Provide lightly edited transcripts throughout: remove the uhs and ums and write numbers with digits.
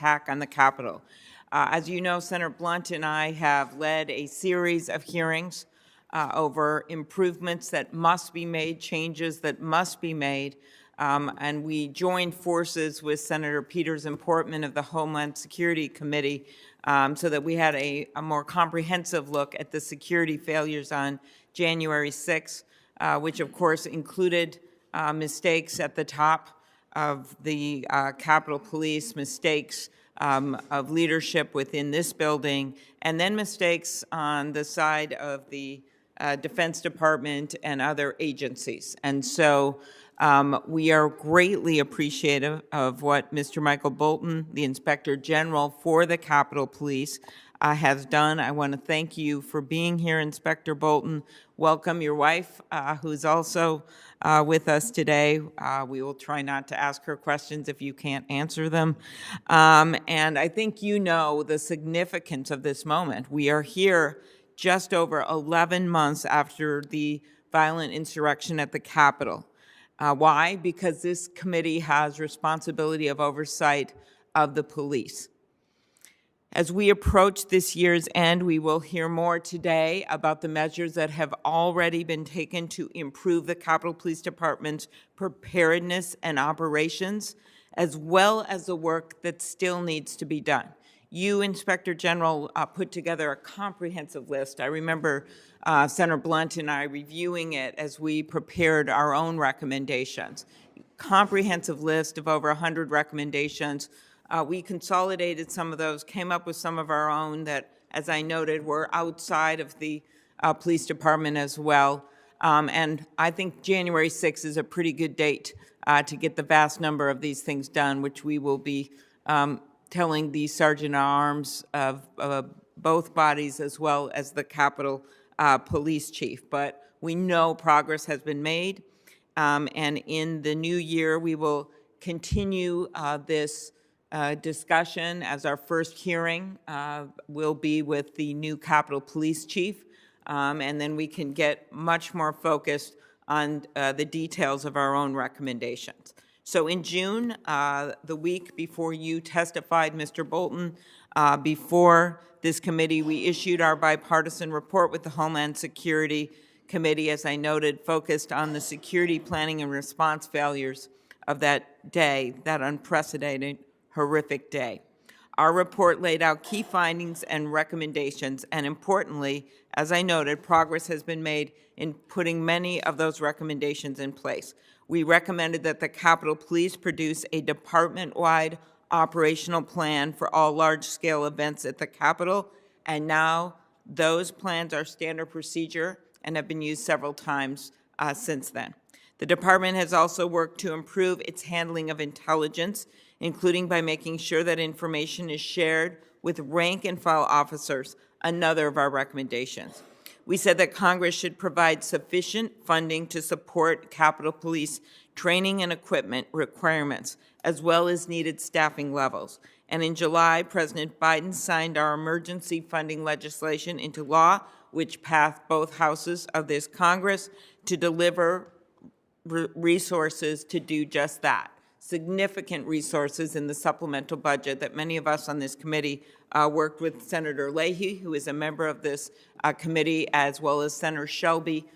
attack on the Capitol. As you know, Senator Blunt and I have led a series of hearings over improvements that must be made, changes that must be made, and we joined forces with Senator Peters and Portman of the Homeland Security Committee so that we had a more comprehensive look at the security failures on January 6th, which of course included mistakes at the top of the Capitol Police, mistakes of leadership within this building, and then mistakes on the side of the Defense Department and other agencies. And so we are greatly appreciative of what Mr. Michael Bolton, the Inspector General for the Capitol Police, has done. I want to thank you for being here, Inspector Bolton. Welcome your wife, who's also with us today. We will try not to ask her questions if you can't answer them. And I think you know the significance of this moment. We are here just over 11 months after the violent insurrection at the Capitol. Why? Because this committee has responsibility of oversight of the police. As we approach this year's end, we will hear more today about the measures that have already been taken to improve the Capitol Police Department's preparedness and operations, as well as the work that still needs to be done. You, Inspector General, put together a comprehensive list. I remember Senator Blunt and I reviewing it as we prepared our own recommendations. Comprehensive list of over 100 recommendations. We consolidated some of those, came up with some of our own that, as I noted, were outside of the police department as well. And I think January 6th is a pretty good date to get the vast number of these things done, which we will be telling the Sergeant-at-Arms of both bodies as well as the Capitol Police Chief. But we know progress has been made, and in the new year we will continue this discussion, as our first hearing will be with the new Capitol Police Chief, and then we can get much more focused on the details of our own recommendations. So in June, the week before you testified, Mr. Bolton, before this committee, we issued our bipartisan report with the Homeland Security Committee, as I noted, focused on the security planning and response failures of that day, that unprecedented, horrific day. Our report laid out key findings and recommendations, and importantly, as I noted, progress has been made in putting many of those recommendations in place. We recommended that the Capitol Police produce a department-wide operational plan for all large-scale events at the Capitol, and now those plans are standard procedure and have been used several times since then. The department has also worked to improve its handling of intelligence, including by making sure that information is shared with rank-and-file officers, another of our recommendations. We said that Congress should provide sufficient funding to support Capitol Police training and equipment requirements, as well as needed staffing levels. And in July, President Biden signed our emergency funding legislation into law, which passed both houses of this Congress to deliver resources to do just that. Significant resources in the supplemental budget that many of us on this committee worked with Senator Leahy, who is a member of this committee, as well as Senator Shelby,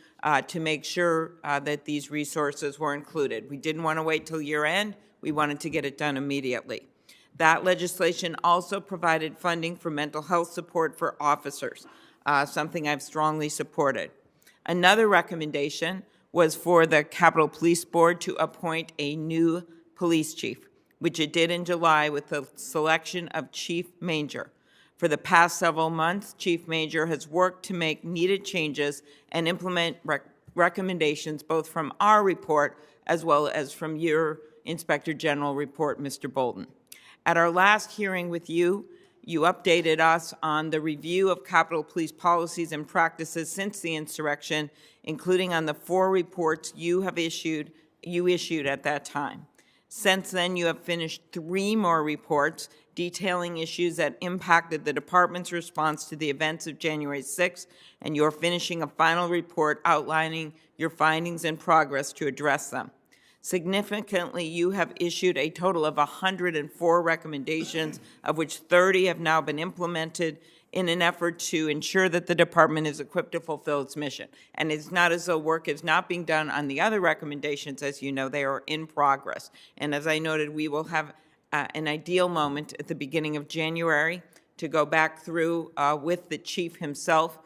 to make sure that these resources were included. We didn't want to wait till year end. We wanted to get it done immediately. That legislation also provided funding for mental health support for officers, something I've strongly supported. Another recommendation was for the Capitol Police Board to appoint a new police chief, which it did in July with the selection of Chief Major. For the past several months, Chief Major has worked to make needed changes and implement recommendations both from our report as well as from your Inspector General report, Mr. Bolton. At our last hearing with you, you updated us on the review of Capitol Police policies and practices since the insurrection, including on the 4 reports you issued at that time. Since then, you have finished 3 more reports detailing issues that impacted the department's response to the events of January 6th, and you're finishing a final report outlining your findings and progress to address them. Significantly, you have issued a total of 104 recommendations, of which 30 have now been implemented in an effort to ensure that the department is equipped to fulfill its mission. And it's not as though work is not being done on the other recommendations. As you know, they are in progress. And as I noted, we will have an ideal moment at the beginning of January to go back through with the chief himself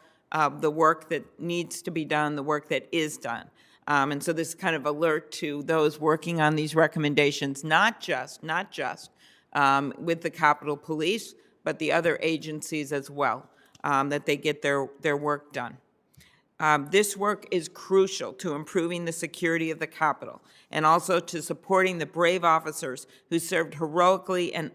the work that needs to be done, the work that is done. And so this kind of alert to those working on these recommendations, not just with the Capitol Police, but the other agencies as well, that they get their work done. This work is crucial to improving the security of the Capitol and also to supporting the brave officers who served heroically and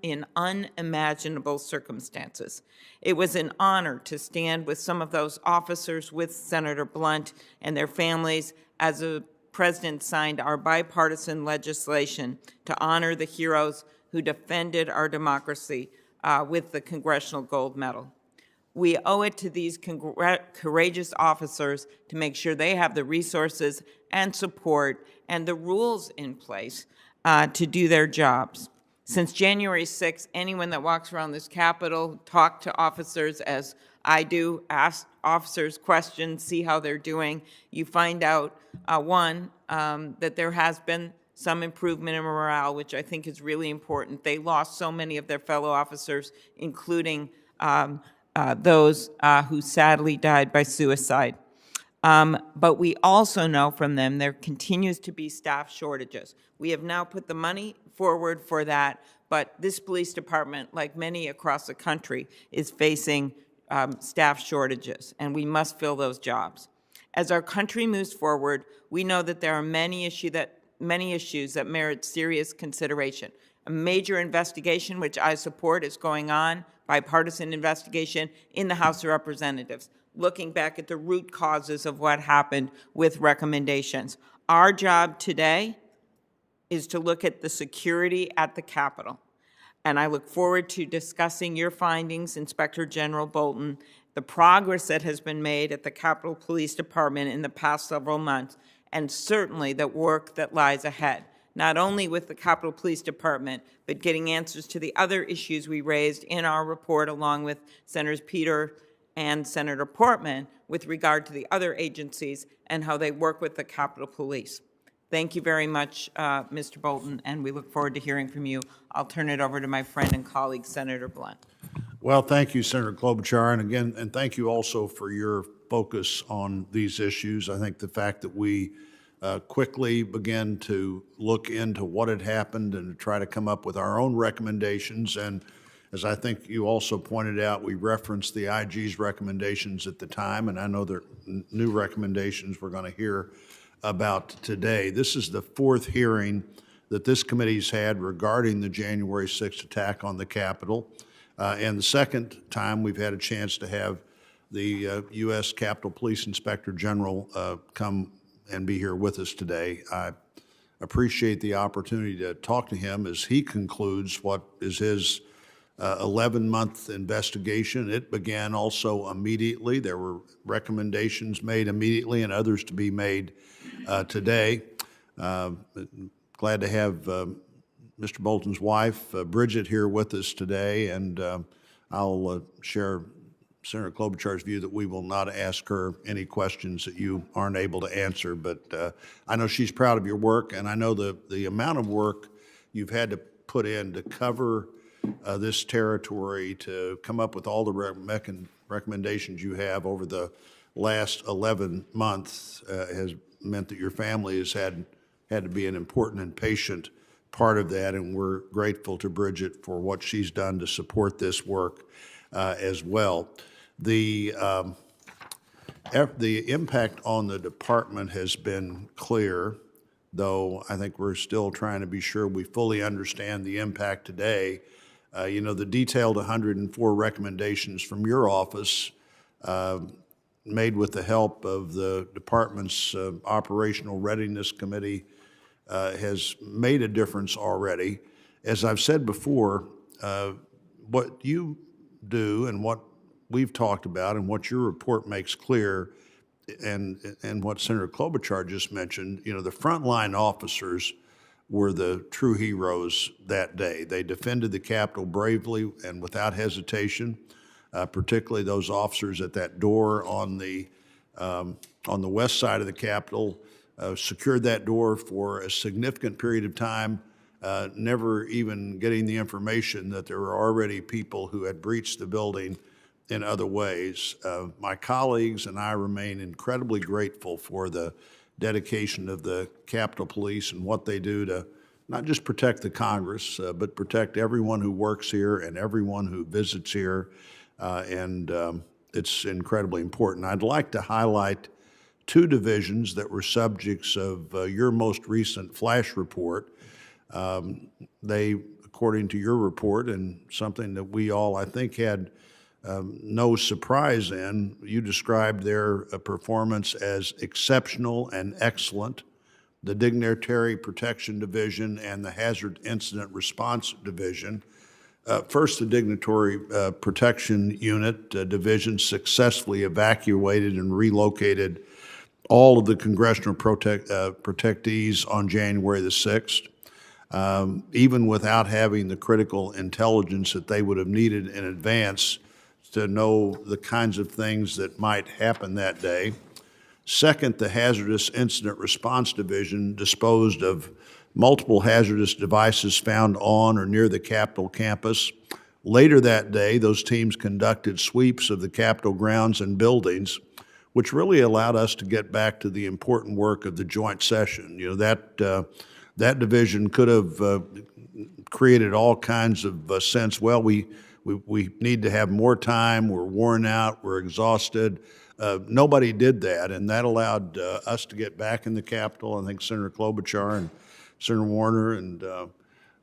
in unimaginable circumstances. It was an honor to stand with some of those officers, with Senator Blunt and their families, as the President signed our bipartisan legislation to honor the heroes who defended our democracy with the Congressional Gold Medal. We owe it to these courageous officers to make sure they have the resources and support and the rules in place to do their jobs. Since January 6th, anyone that walks around this Capitol, talk to officers as I do, ask officers questions, see how they're doing, you find out, that there has been some improvement in morale, which I think is really important. They lost so many of their fellow officers, including those who sadly died by suicide. But we also know from them there continues to be staff shortages. We have now put the money forward for that, but this police department, like many across the country, is facing staff shortages, and we must fill those jobs. As our country moves forward, we know that there are many issues that merit serious consideration. A major investigation, which I support, is going on, bipartisan investigation in the House of Representatives, looking back at the root causes of what happened with recommendations. Our job today is to look at the security at the Capitol. And I look forward to discussing your findings, Inspector General Bolton, the progress that has been made at the Capitol Police Department in the past several months, and certainly the work that lies ahead, not only with the Capitol Police Department, but getting answers to the other issues we raised in our report, along with Senators Peter and Senator Portman, with regard to the other agencies and how they work with the Capitol Police. Thank you very much, Mr. Bolton, and we look forward to hearing from you. I'll turn it over to my friend and colleague, Senator Blunt. Well, thank you, Senator Klobuchar, and again, and thank you also for your focus on these issues. I think the fact that we quickly began to look into what had happened and to try to come up with our own recommendations, and as I think you also pointed out, we referenced the IG's recommendations at the time, and I know there are new recommendations we're going to hear about today. This is the fourth hearing that this committee's had regarding the January 6th attack on the Capitol, and the second time we've had a chance to have the U.S. Capitol Police Inspector General come and be here with us today. I appreciate the opportunity to talk to him as he concludes what is his 11-month investigation. It began also immediately. There were recommendations made immediately and others to be made today. Glad to have Mr. Bolton's wife, Bridget, here with us today, and I'll share Senator Klobuchar's view that we will not ask her any questions that you aren't able to answer, but I know she's proud of your work, and I know the amount of work you've had to put in to cover this territory, to come up with all the recommendations you have over the last 11 months has meant that your family has had to be an important and patient part of that, and we're grateful to Bridget for what she's done to support this work as well. The impact on the department has been clear, though I think we're still trying to be sure we fully understand the impact today. You know, the detailed 104 recommendations from your office made with the help of the department's Operational Readiness Committee has made a difference already. As I've said before, what you do and what we've talked about and what your report makes clear and what Senator Klobuchar just mentioned, the frontline officers were the true heroes that day. They defended the Capitol bravely and without hesitation, particularly those officers at that door on the west side of the Capitol, secured that door for a significant period of time, never even getting the information that there were already people who had breached the building in other ways. My colleagues and I remain incredibly grateful for the dedication of the Capitol Police and what they do to not just protect the Congress, but protect everyone who works here and everyone who visits here. It's incredibly important. I'd like to highlight two divisions that were subjects of your most recent flash report. They, according to your report, and something that we all, I think, had no surprise in, you described their performance as exceptional and excellent. The Dignitary Protection Division and the Hazard Incident Response Division. First, the Dignitary Protection Unit Division successfully evacuated and relocated all of the congressional protectees on January the 6th, even without having the critical intelligence that they would have needed in advance to know the kinds of things that might happen that day. Second, the Hazardous Incident Response Division disposed of multiple hazardous devices found on or near the Capitol campus. Later that day, those teams conducted sweeps of the Capitol grounds and buildings, which really allowed us to get back to the important work of the joint session. That division could have created all kinds of sense. Well, we need to have more time. We're worn out. We're exhausted. Nobody did that, and that allowed us to get back in the Capitol. I think Senator Klobuchar and Senator Warner and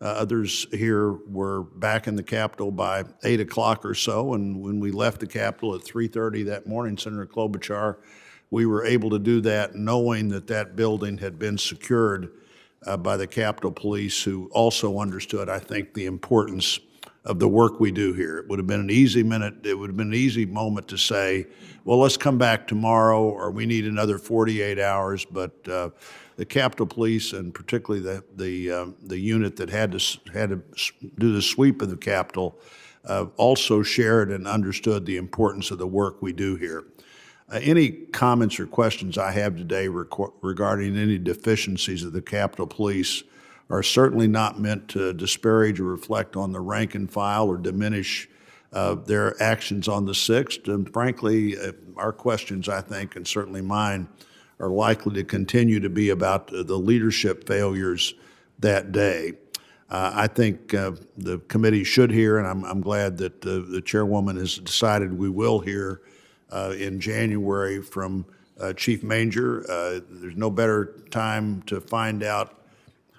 others here were back in the Capitol by 8 o'clock or so, and when we left the Capitol at 3:30 that morning, Senator Klobuchar, we were able to do that knowing that that building had been secured by the Capitol Police, who also understood, I think, the importance of the work we do here. It would have been an easy moment to say, well, let's come back tomorrow, or we need another 48 hours. But the Capitol Police, and particularly the unit that had to do the sweep of the Capitol, also shared and understood the importance of the work we do here. Any comments or questions I have today regarding any deficiencies of the Capitol Police are certainly not meant to disparage or reflect on the rank and file or diminish their actions on the 6th. And frankly, our questions, I think, and certainly mine, are likely to continue to be about the leadership failures that day. I think the committee should hear, and I'm glad that the chairwoman has decided we will hear in January from Chief Manger. There's no better time to find out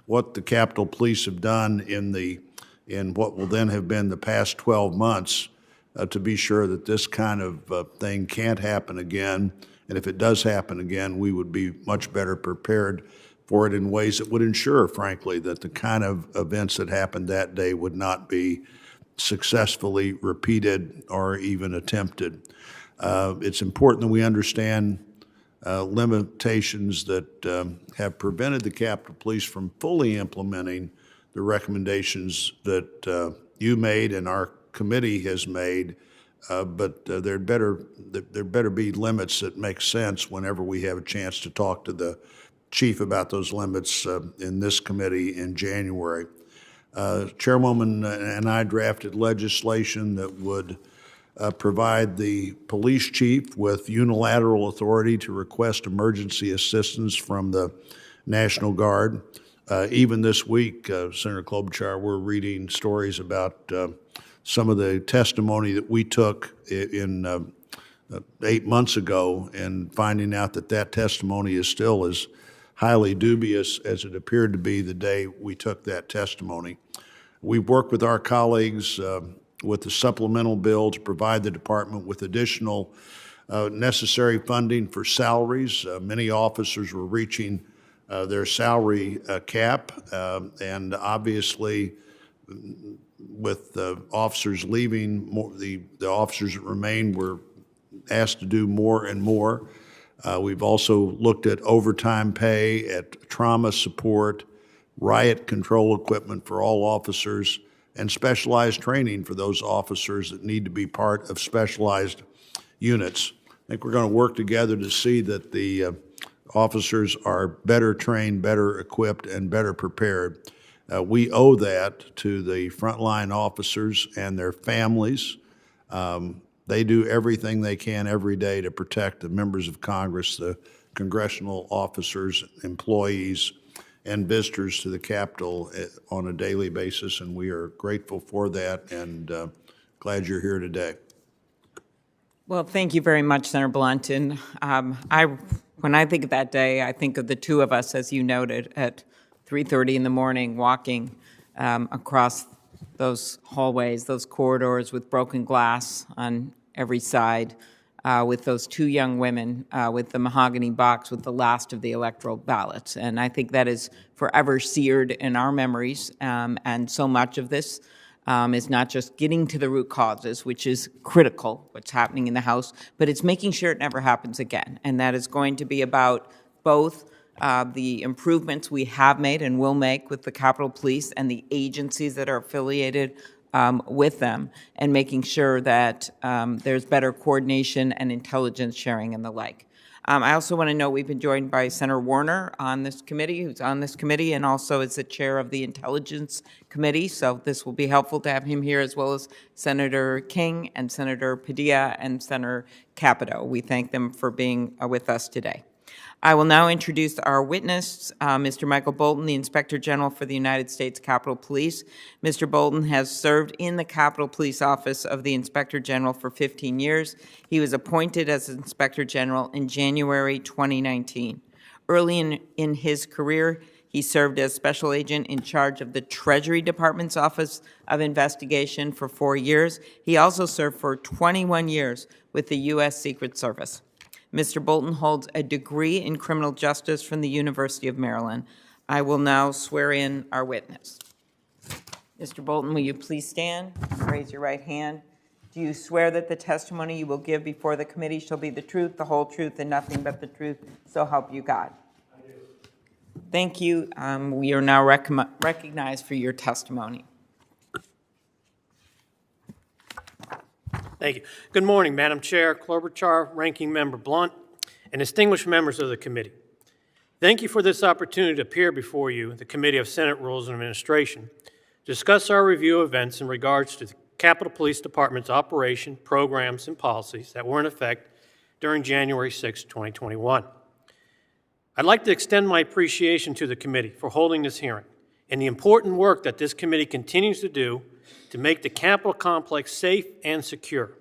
what the Capitol Police have done in what will then have been the past 12 months to be sure that this kind of thing can't happen again. And if it does happen again, we would be much better prepared for it in ways that would ensure, frankly, that the kind of events that happened that day would not be successfully repeated or even attempted. It's important that we understand limitations that have prevented the Capitol Police from fully implementing the recommendations that you made and our committee has made, but there better be limits that make sense whenever we have a chance to talk to the chief about those limits in this committee in January. Chairwoman and I drafted legislation that would provide the police chief with unilateral authority to request emergency assistance from the National Guard. Even this week, Senator Klobuchar, we're reading stories about some of the testimony that we took in 8 months ago, and finding out that that testimony is still as highly dubious as it appeared to be the day we took that testimony. We've worked with our colleagues with the supplemental bill to provide the department with additional necessary funding for salaries. Many officers were reaching their salary cap, and obviously with officers leaving, the officers that remained were asked to do more and more. We've also looked at overtime pay, at trauma support, riot control equipment for all officers, and specialized training for those officers that need to be part of specialized units. I think we're going to work together to see that the officers are better trained, better equipped, and better prepared. We owe that to the frontline officers and their families. They do everything they can every day to protect the members of Congress, the congressional officers, employees, and visitors to the Capitol on a daily basis, and we are grateful for that and glad you're here today. Well, thank you very much, Senator Blunt. And when I think of that day, I think of the two of us, as you noted, at 3:30 in the morning, walking across those hallways, those corridors with broken glass on every side, with those two young women with the mahogany box with the last of the electoral ballots. And I think that is forever seared in our memories. And so much of this is not just getting to the root causes, which is critical, what's happening in the House, but it's making sure it never happens again. And that is going to be about both the improvements we have made and will make with the Capitol Police and the agencies that are affiliated with them, and making sure that there's better coordination and intelligence sharing and the like. I also want to note we've been joined by Senator Warner on this committee, who's on this committee, and also is the chair of the Intelligence Committee. So this will be helpful to have him here, as well as Senator King and Senator Padilla and Senator Capito. We thank them for being with us today. I will now introduce our witness, Mr. Michael Bolton, the Inspector General for the United States Capitol Police. Mr. Bolton has served in the Capitol Police Office of the Inspector General for 15 years. He was appointed as Inspector General in January 2019. Early in his career, he served as Special Agent in charge of the Treasury Department's Office of Investigation for 4 years. He also served for 21 years with the U.S. Secret Service. Mr. Bolton holds a degree in criminal justice from the University of Maryland. I will now swear in our witness. Mr. Bolton, will you please stand and raise your right hand? Do you swear that the testimony you will give before the committee shall be the truth, the whole truth, and nothing but the truth, so help you God? I do. Thank you. We are now recognized for your testimony. Thank you. Good morning, Madam Chair, Klobuchar, Ranking Member Blunt, and distinguished members of the committee. Thank you for this opportunity to appear before you, the Committee of Senate Rules and Administration, to discuss our review of events in regards to the Capitol Police Department's operation, programs, and policies that were in effect during January 6, 2021. I'd like to extend my appreciation to the committee for holding this hearing and the important work that this committee continues to do to make the Capitol complex safe and secure.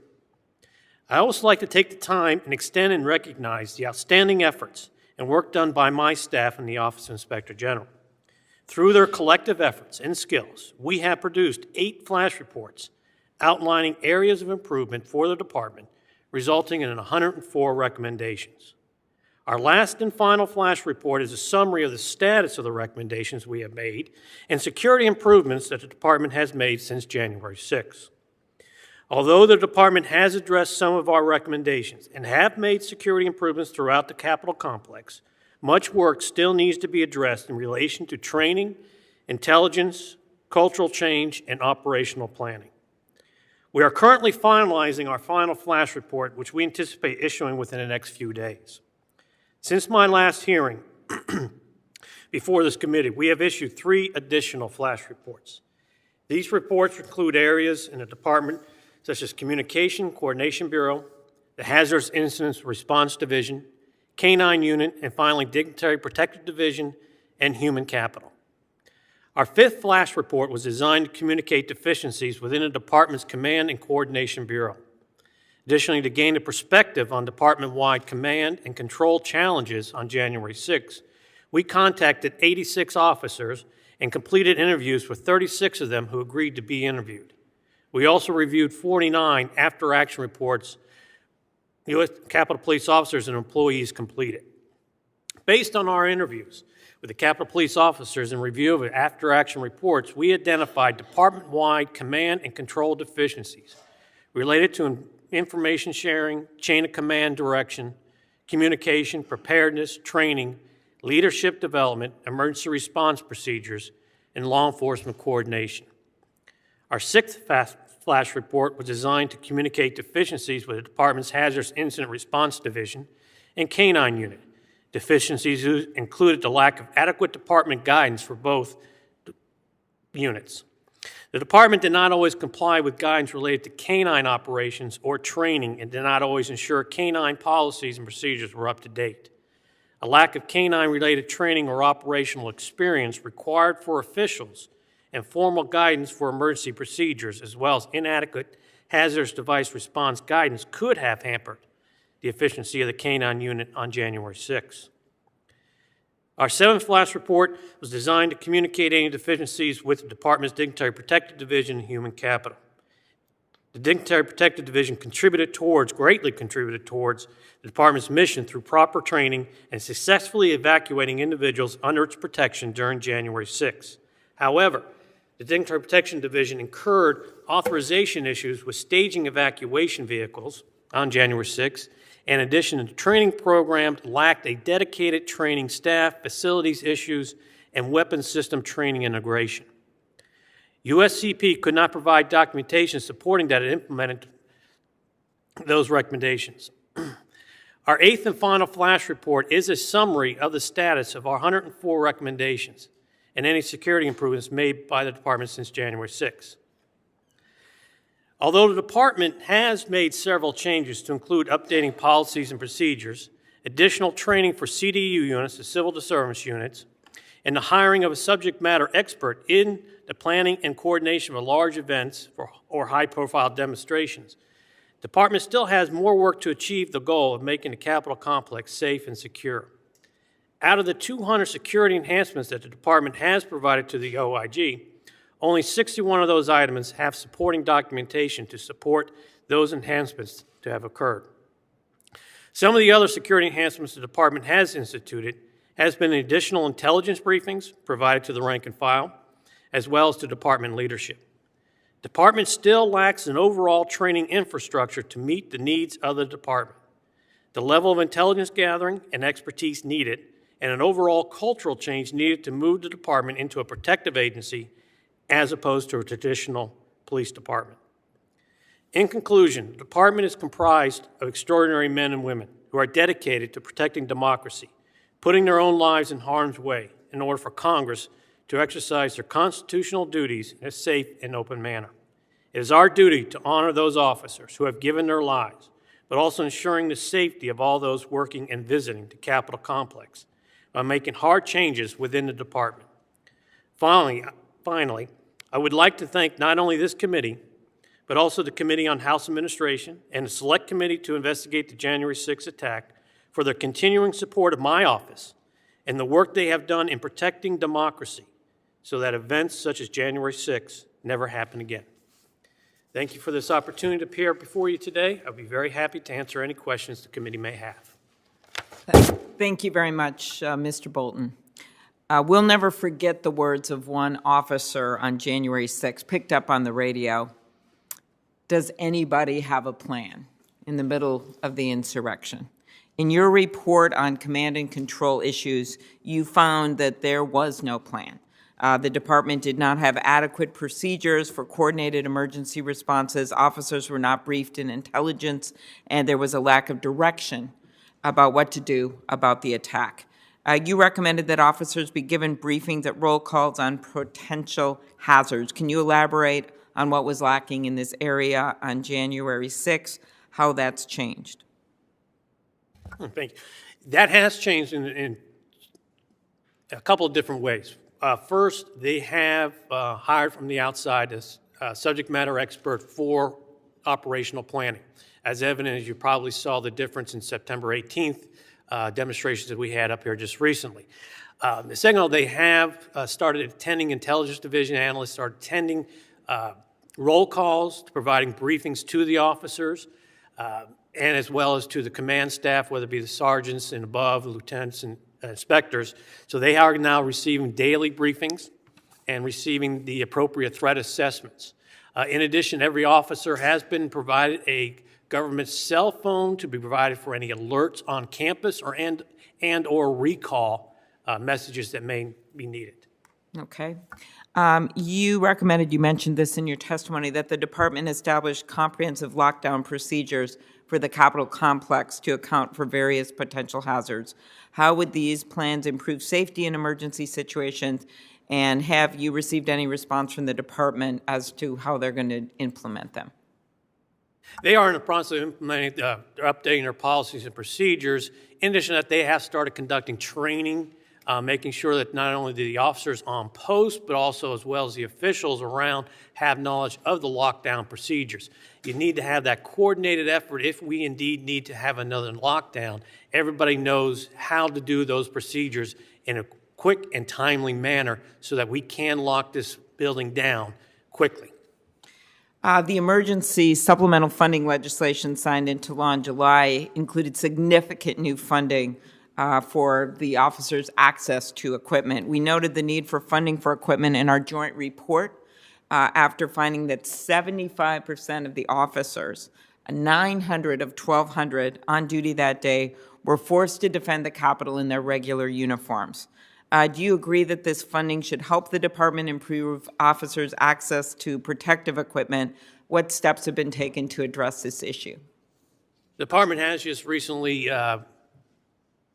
I also like to take the time and extend and recognize the outstanding efforts and work done by my staff in the Office of Inspector General. Through their collective efforts and skills, we have produced 8 flash reports outlining areas of improvement for the department, resulting in 104 recommendations. Our last and final flash report is a summary of the status of the recommendations we have made and security improvements that the department has made since January 6. Although the department has addressed some of our recommendations and have made security improvements throughout the Capitol complex, much work still needs to be addressed in relation to training, intelligence, cultural change, and operational planning. We are currently finalizing our final flash report, which we anticipate issuing within the next few days. Since my last hearing before this committee, we have issued 3 additional flash reports. These reports include areas in the department such as Communication Coordination Bureau, the Hazardous Incidents Response Division, K-9 Unit, and finally Dignitary Protective Division and Human Capital. Our 5th flash report was designed to communicate deficiencies within the department's Command and Coordination Bureau. Additionally, to gain a perspective on department-wide command and control challenges on January 6, we contacted 86 officers and completed interviews with 36 of them who agreed to be interviewed. We also reviewed 49 after-action reports U.S. Capitol Police officers and employees completed. Based on our interviews with the Capitol Police officers and review of after-action reports, we identified department-wide command and control deficiencies related to information sharing, chain of command direction, communication, preparedness, training, leadership development, emergency response procedures, and law enforcement coordination. Our sixth flash report was designed to communicate deficiencies with the Department's Hazardous Incident Response Division and Canine Unit. Deficiencies included the lack of adequate department guidance for both units. The department did not always comply with guidance related to canine operations or training and did not always ensure canine policies and procedures were up to date. A lack of canine-related training or operational experience required for officials and formal guidance for emergency procedures, as well as inadequate hazardous device response guidance, could have hampered the efficiency of the canine unit on January 6. Our seventh flash report was designed to communicate any deficiencies with the Department's Dignitary Protected Division and Human Capital. The Dignitary Protected Division greatly contributed towards the Department's mission through proper training and successfully evacuating individuals under its protection during January 6. However, the Dignitary Protection Division incurred authorization issues with staging evacuation vehicles on January 6. In addition, the training program lacked a dedicated training staff, facilities issues, and weapons system training integration. USCP could not provide documentation supporting that it implemented those recommendations. Our eighth and final flash report is a summary of the status of our 104 recommendations and any security improvements made by the department since January 6. Although the department has made several changes to include updating policies and procedures, additional training for CDU units, the civil disturbance units, and the hiring of a subject matter expert in the planning and coordination of large events or high-profile demonstrations, the department still has more work to achieve the goal of making the Capitol complex safe and secure. Out of the 200 security enhancements that the department has provided to the OIG, only 61 of those items have supporting documentation to support those enhancements to have occurred. Some of the other security enhancements the department has instituted has been additional intelligence briefings provided to the rank and file, as well as to department leadership. Department still lacks an overall training infrastructure to meet the needs of the department. The level of intelligence gathering and expertise needed, and an overall cultural change needed to move the department into a protective agency as opposed to a traditional police department. In conclusion, the department is comprised of extraordinary men and women who are dedicated to protecting democracy, putting their own lives in harm's way in order for Congress to exercise their constitutional duties in a safe and open manner. It is our duty to honor those officers who have given their lives, but also ensuring the safety of all those working and visiting the Capitol complex by making hard changes within the department. Finally, I would like to thank not only this committee, but also the Committee on House Administration and the Select Committee to investigate the January 6th attack for their continuing support of my office and the work they have done in protecting democracy so that events such as January 6th never happen again. Thank you for this opportunity to appear before you today. I'll be very happy to answer any questions the committee may have. Thank you very much, Mr. Bolton. We'll never forget the words of one officer on January 6th, picked up on the radio. Does anybody have a plan in the middle of the insurrection? In your report on command and control issues, you found that there was no plan. The department did not have adequate procedures for coordinated emergency responses. Officers were not briefed in intelligence, and there was a lack of direction about what to do about the attack. You recommended that officers be given briefings at roll calls on potential hazards. Can you elaborate on what was lacking in this area on January 6th, how that's changed? Thank you. That has changed in a couple of different ways. First, they have hired from the outside a subject matter expert for operational planning. As evident, as you probably saw the difference in September 18th demonstrations that we had up here just recently. The second, they have started attending intelligence division analysts, started attending roll calls, providing briefings to the officers, and as well as to the command staff, whether it be the sergeants and above, lieutenants and inspectors. So they are now receiving daily briefings and receiving the appropriate threat assessments. In addition, every officer has been provided a government cell phone to be provided for any alerts on campus or recall messages that may be needed. Okay. You mentioned this in your testimony, that the department established comprehensive lockdown procedures for the Capitol complex to account for various potential hazards. How would these plans improve safety in emergency situations? And have you received any response from the department as to how they're going to implement them? They are in the process of implementing, they're updating their policies and procedures. In addition to that, they have started conducting training, making sure that not only do the officers on post, but also as well as the officials around have knowledge of the lockdown procedures. You need to have that coordinated effort if we indeed need to have another lockdown. Everybody knows how to do those procedures in a quick and timely manner so that we can lock this building down quickly. The emergency supplemental funding legislation signed into law in July included significant new funding for the officers' access to equipment. We noted the need for funding for equipment in our joint report after finding that 75% of the officers, 900 of 1,200 on duty that day, were forced to defend the Capitol in their regular uniforms. Do you agree that this funding should help the department improve officers' access to protective equipment? What steps have been taken to address this issue? The department has just recently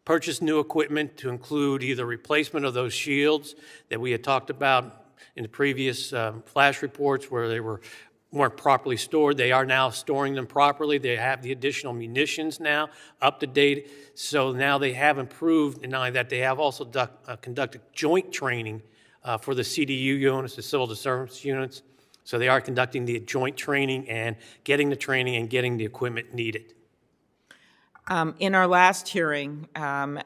purchased new equipment to include either replacement of those shields that we had talked about in the previous flash reports where they weren't properly stored. They are now storing them properly. They have the additional munitions now up to date. So now they have improved, and not only that, they have also conducted joint training for the CDU units, the civil disturbance units. So they are conducting the joint training and getting the equipment needed. In our last hearing,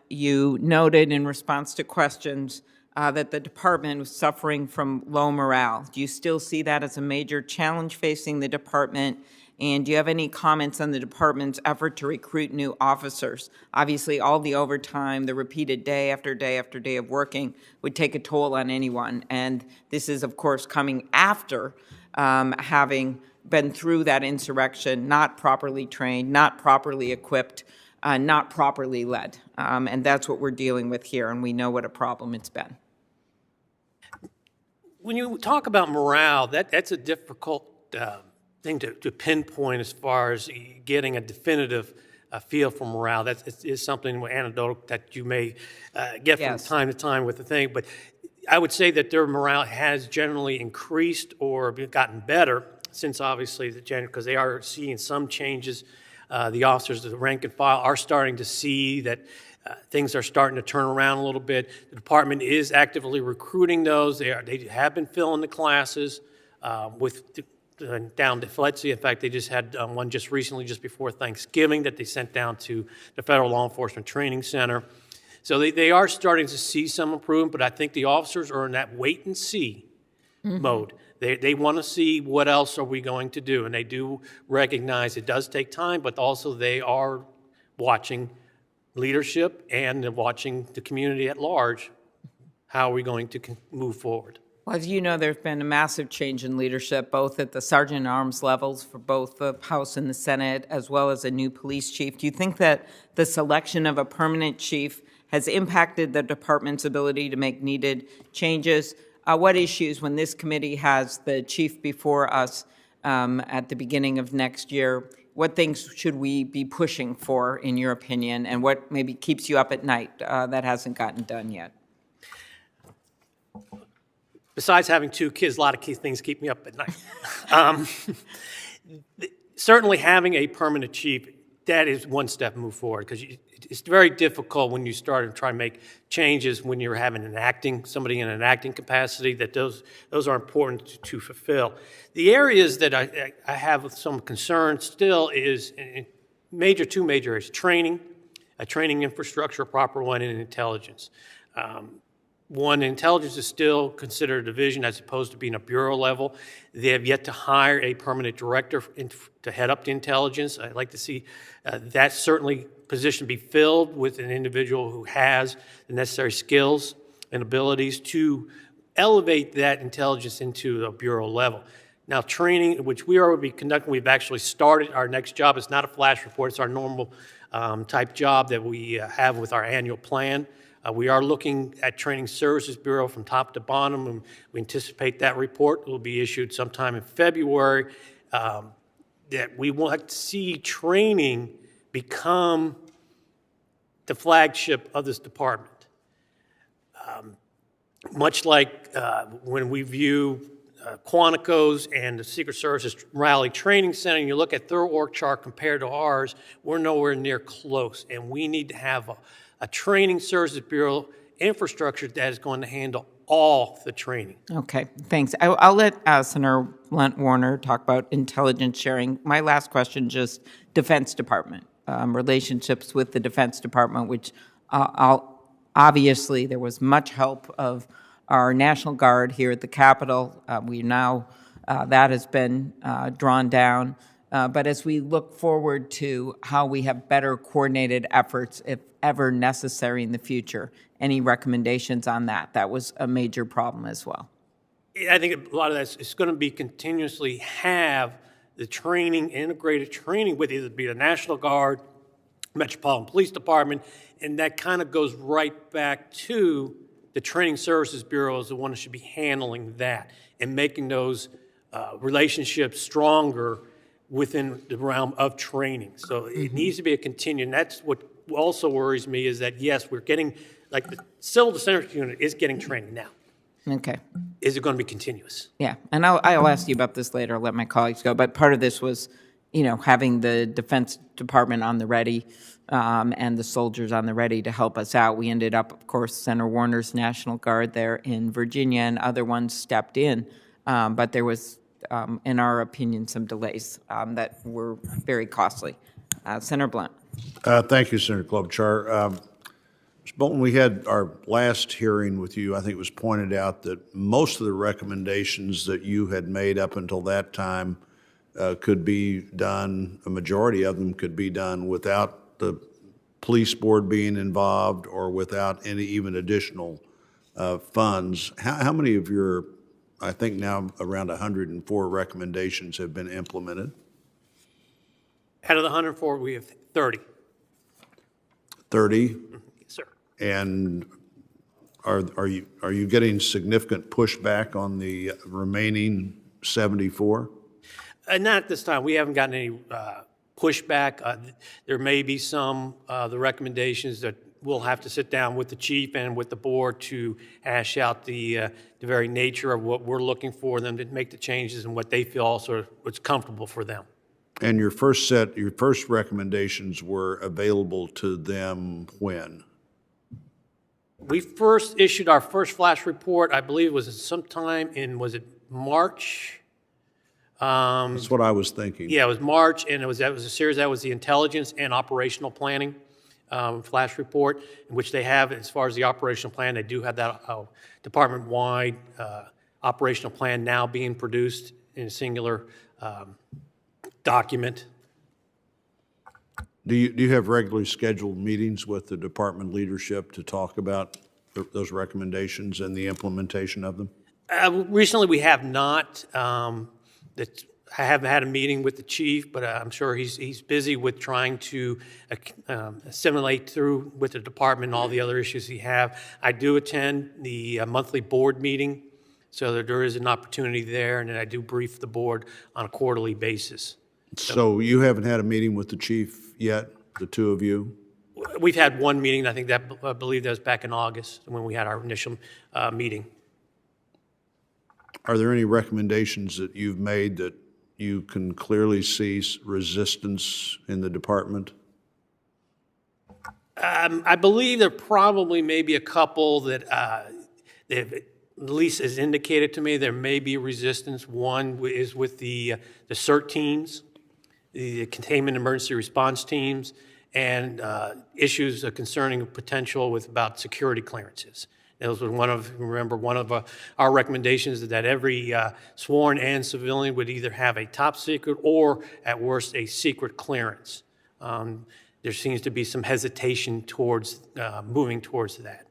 you noted in response to questions that the department was suffering from low morale. Do you still see that as a major challenge facing the department? And do you have any comments on the department's effort to recruit new officers? Obviously, all the overtime, the repeated day after day after day of working would take a toll on anyone. And this is, of course, coming after having been through that insurrection, not properly trained, not properly equipped, not properly led. And that's what we're dealing with here, and we know what a problem it's been. When you talk about morale, that's a difficult thing to pinpoint as far as getting a definitive feel for morale. That is something anecdotal that you may get from time to time with the thing. But I would say that their morale has generally increased or gotten better since obviously because they are seeing some changes. The officers of the rank and file are starting to see that things are starting to turn around a little bit. The department is actively recruiting those. They have been filling the classes down to FLETC. In fact, they just had one just recently, just before Thanksgiving, that they sent down to the Federal Law Enforcement Training Center. So they are starting to see some improvement, but I think the officers are in that wait and see mode. They want to see what else are we going to do, and they do recognize it does take time, but also they are watching leadership and watching the community at large. How are we going to move forward? Well, as you know, there's been a massive change in leadership, both at the sergeant-at-arms levels for both the House and the Senate, as well as a new police chief. Do you think that the selection of a permanent chief has impacted the department's ability to make needed changes? What issues, when this committee has the chief before us at the beginning of next year, what things should we be pushing for, in your opinion, and what maybe keeps you up at night that hasn't gotten done yet? Besides having two kids, a lot of key things keep me up at night. Certainly having a permanent chief, that is one step move forward, because it's very difficult when you start and try to make changes when you're having somebody in an acting capacity, that those are important to fulfill. The areas that I have some concern still is two major areas: training, a training infrastructure, a proper one, and intelligence. Intelligence is still considered a division as opposed to being a bureau level. They have yet to hire a permanent director to head up the intelligence. I'd like to see that certainly position be filled with an individual who has the necessary skills and abilities to elevate that intelligence into a bureau level. Now, training, which we are going to be conducting, we've actually started. Our next job is not a flash report. It's our normal type job that we have with our annual plan. We are looking at Training Services Bureau from top to bottom, and we anticipate that report will be issued sometime in February. That we want to see training become the flagship of this department. Much like when we view Quantico's and the Secret Service's Raleigh Training Center, and you look at their org chart compared to ours, we're nowhere near close. And we need to have a Training Services Bureau infrastructure that is going to handle all the training. Okay, thanks. I'll let Senator Blunt Warner talk about intelligence sharing. My last question, just Defense Department, relationships with the Defense Department, which obviously there was much help of our National Guard here at the Capitol. We now, that has been drawn down. But as we look forward to how we have better coordinated efforts, if ever necessary in the future, any recommendations on that? That was a major problem as well. I think a lot of that is going to be continuously have the training, integrated training with either be the National Guard, Metropolitan Police Department, and that kind of goes right back to the Training Services Bureau is the one that should be handling that and making those relationships stronger within the realm of training. So it needs to be a continuum. That's what also worries me is that, yes, we're getting, like the Civil Defense Unit is getting training now. Okay. Is it going to be continuous? Yeah, and I'll ask you about this later. I'll let my colleagues go. But part of this was, having the Defense Department on the ready and the soldiers on the ready to help us out. We ended up, of course, Senator Warner's National Guard there in Virginia, and other ones stepped in. But there was, in our opinion, some delays that were very costly. Senator Blunt. Thank you, Senator Klobuchar. Ms. Bolton, we had our last hearing with you. I think it was pointed out that most of the recommendations that you had made up until that time could be done, a majority of them could be done without the police board being involved or without any even additional funds. How many of your, I think now around 104 recommendations have been implemented? Out of the 104, we have 30. 30? Yes, sir. And are you getting significant pushback on the remaining 74? Not at this time. We haven't gotten any pushback. There may be some the recommendations that we'll have to sit down with the chief and with the board to hash out the very nature of what we're looking for them to make the changes and what they feel also what's comfortable for them. And your first recommendations were available to them when? We first issued our first flash report, I believe it was sometime in, was it March? That's what I was thinking. Yeah, it was March, and that was a series. That was the intelligence and operational planning flash report, in which they have, as far as the operational plan, they do have that department-wide operational plan now being produced in a singular document. Do you have regularly scheduled meetings with the department leadership to talk about those recommendations and the implementation of them? Recently, we have not. I haven't had a meeting with the chief, but I'm sure he's busy with trying to assimilate through with the department and all the other issues he have. I do attend the monthly board meeting, so that there is an opportunity there, and then I do brief the board on a quarterly basis. So you haven't had a meeting with the chief yet, the two of you? We've had one meeting. I think that I believe that was back in August when we had our initial meeting. Are there any recommendations that you've made that you can clearly see resistance in the department? I believe there probably may be a couple that at least as indicated to me, there may be resistance. One is with the CERT teams, the containment emergency response teams, and issues concerning potential with about security clearances. Those were one of our recommendations is that every sworn and civilian would either have a top secret or, at worst, a secret clearance. There seems to be some hesitation towards moving towards that.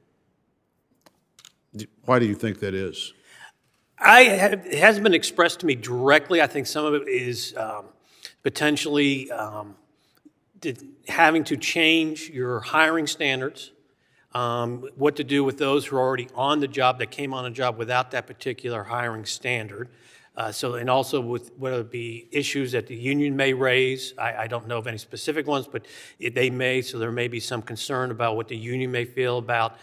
Why do you think that is? It hasn't been expressed to me directly. I think some of it is potentially having to change your hiring standards, what to do with those who are already on the job that came on a job without that particular hiring standard. And also with whether it be issues that the union may raise. I don't know of any specific ones, but they may, so there may be some concern about what the union may feel about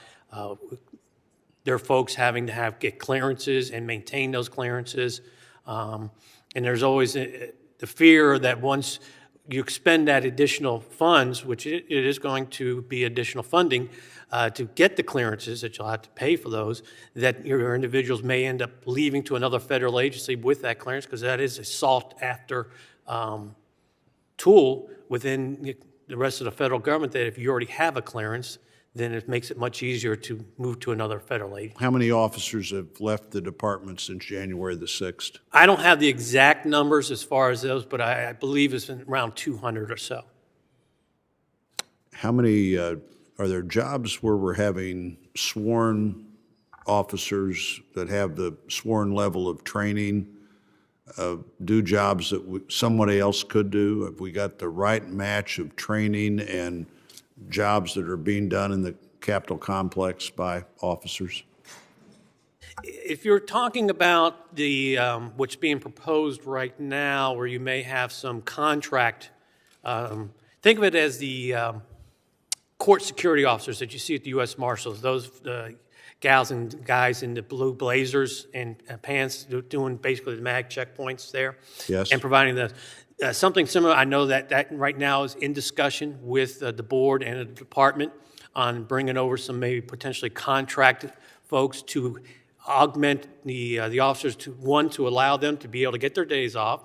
their folks having to get clearances and maintain those clearances. And there's always the fear that once you expend that additional funds, which it is going to be additional funding, to get the clearances that you'll have to pay for those, that your individuals may end up leaving to another federal agency with that clearance, because that is a sought-after tool within the rest of the federal government, that if you already have a clearance, then it makes it much easier to move to another federal agency. How many officers have left the department since January the 6th? I don't have the exact numbers as far as those, but I believe it's around 200 or so. How many, are there jobs where we're having sworn officers that have the sworn level of training do jobs that somebody else could do? Have we got the right match of training and jobs that are being done in the Capitol complex by officers? If you're talking about the what's being proposed right now, where you may have some contract, think of it as the court security officers that you see at the U.S. Marshals, those gals and guys in the blue blazers and pants doing basically the mag checkpoints there. Yes. And providing the something similar. I know that right now is in discussion with the board and the department on bringing over some maybe potentially contracted folks to augment the officers, to allow them to be able to get their days off,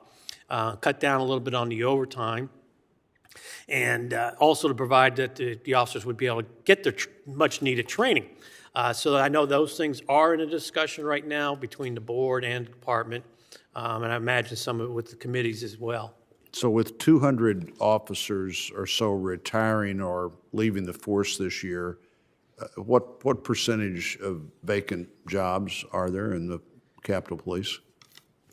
cut down a little bit on the overtime, and also to provide that the officers would be able to get their much needed training. So I know those things are in a discussion right now between the board and the department, and I imagine some of it with the committees as well. So with 200 officers or so retiring or leaving the force this year, what percentage of vacant jobs are there in the Capitol Police?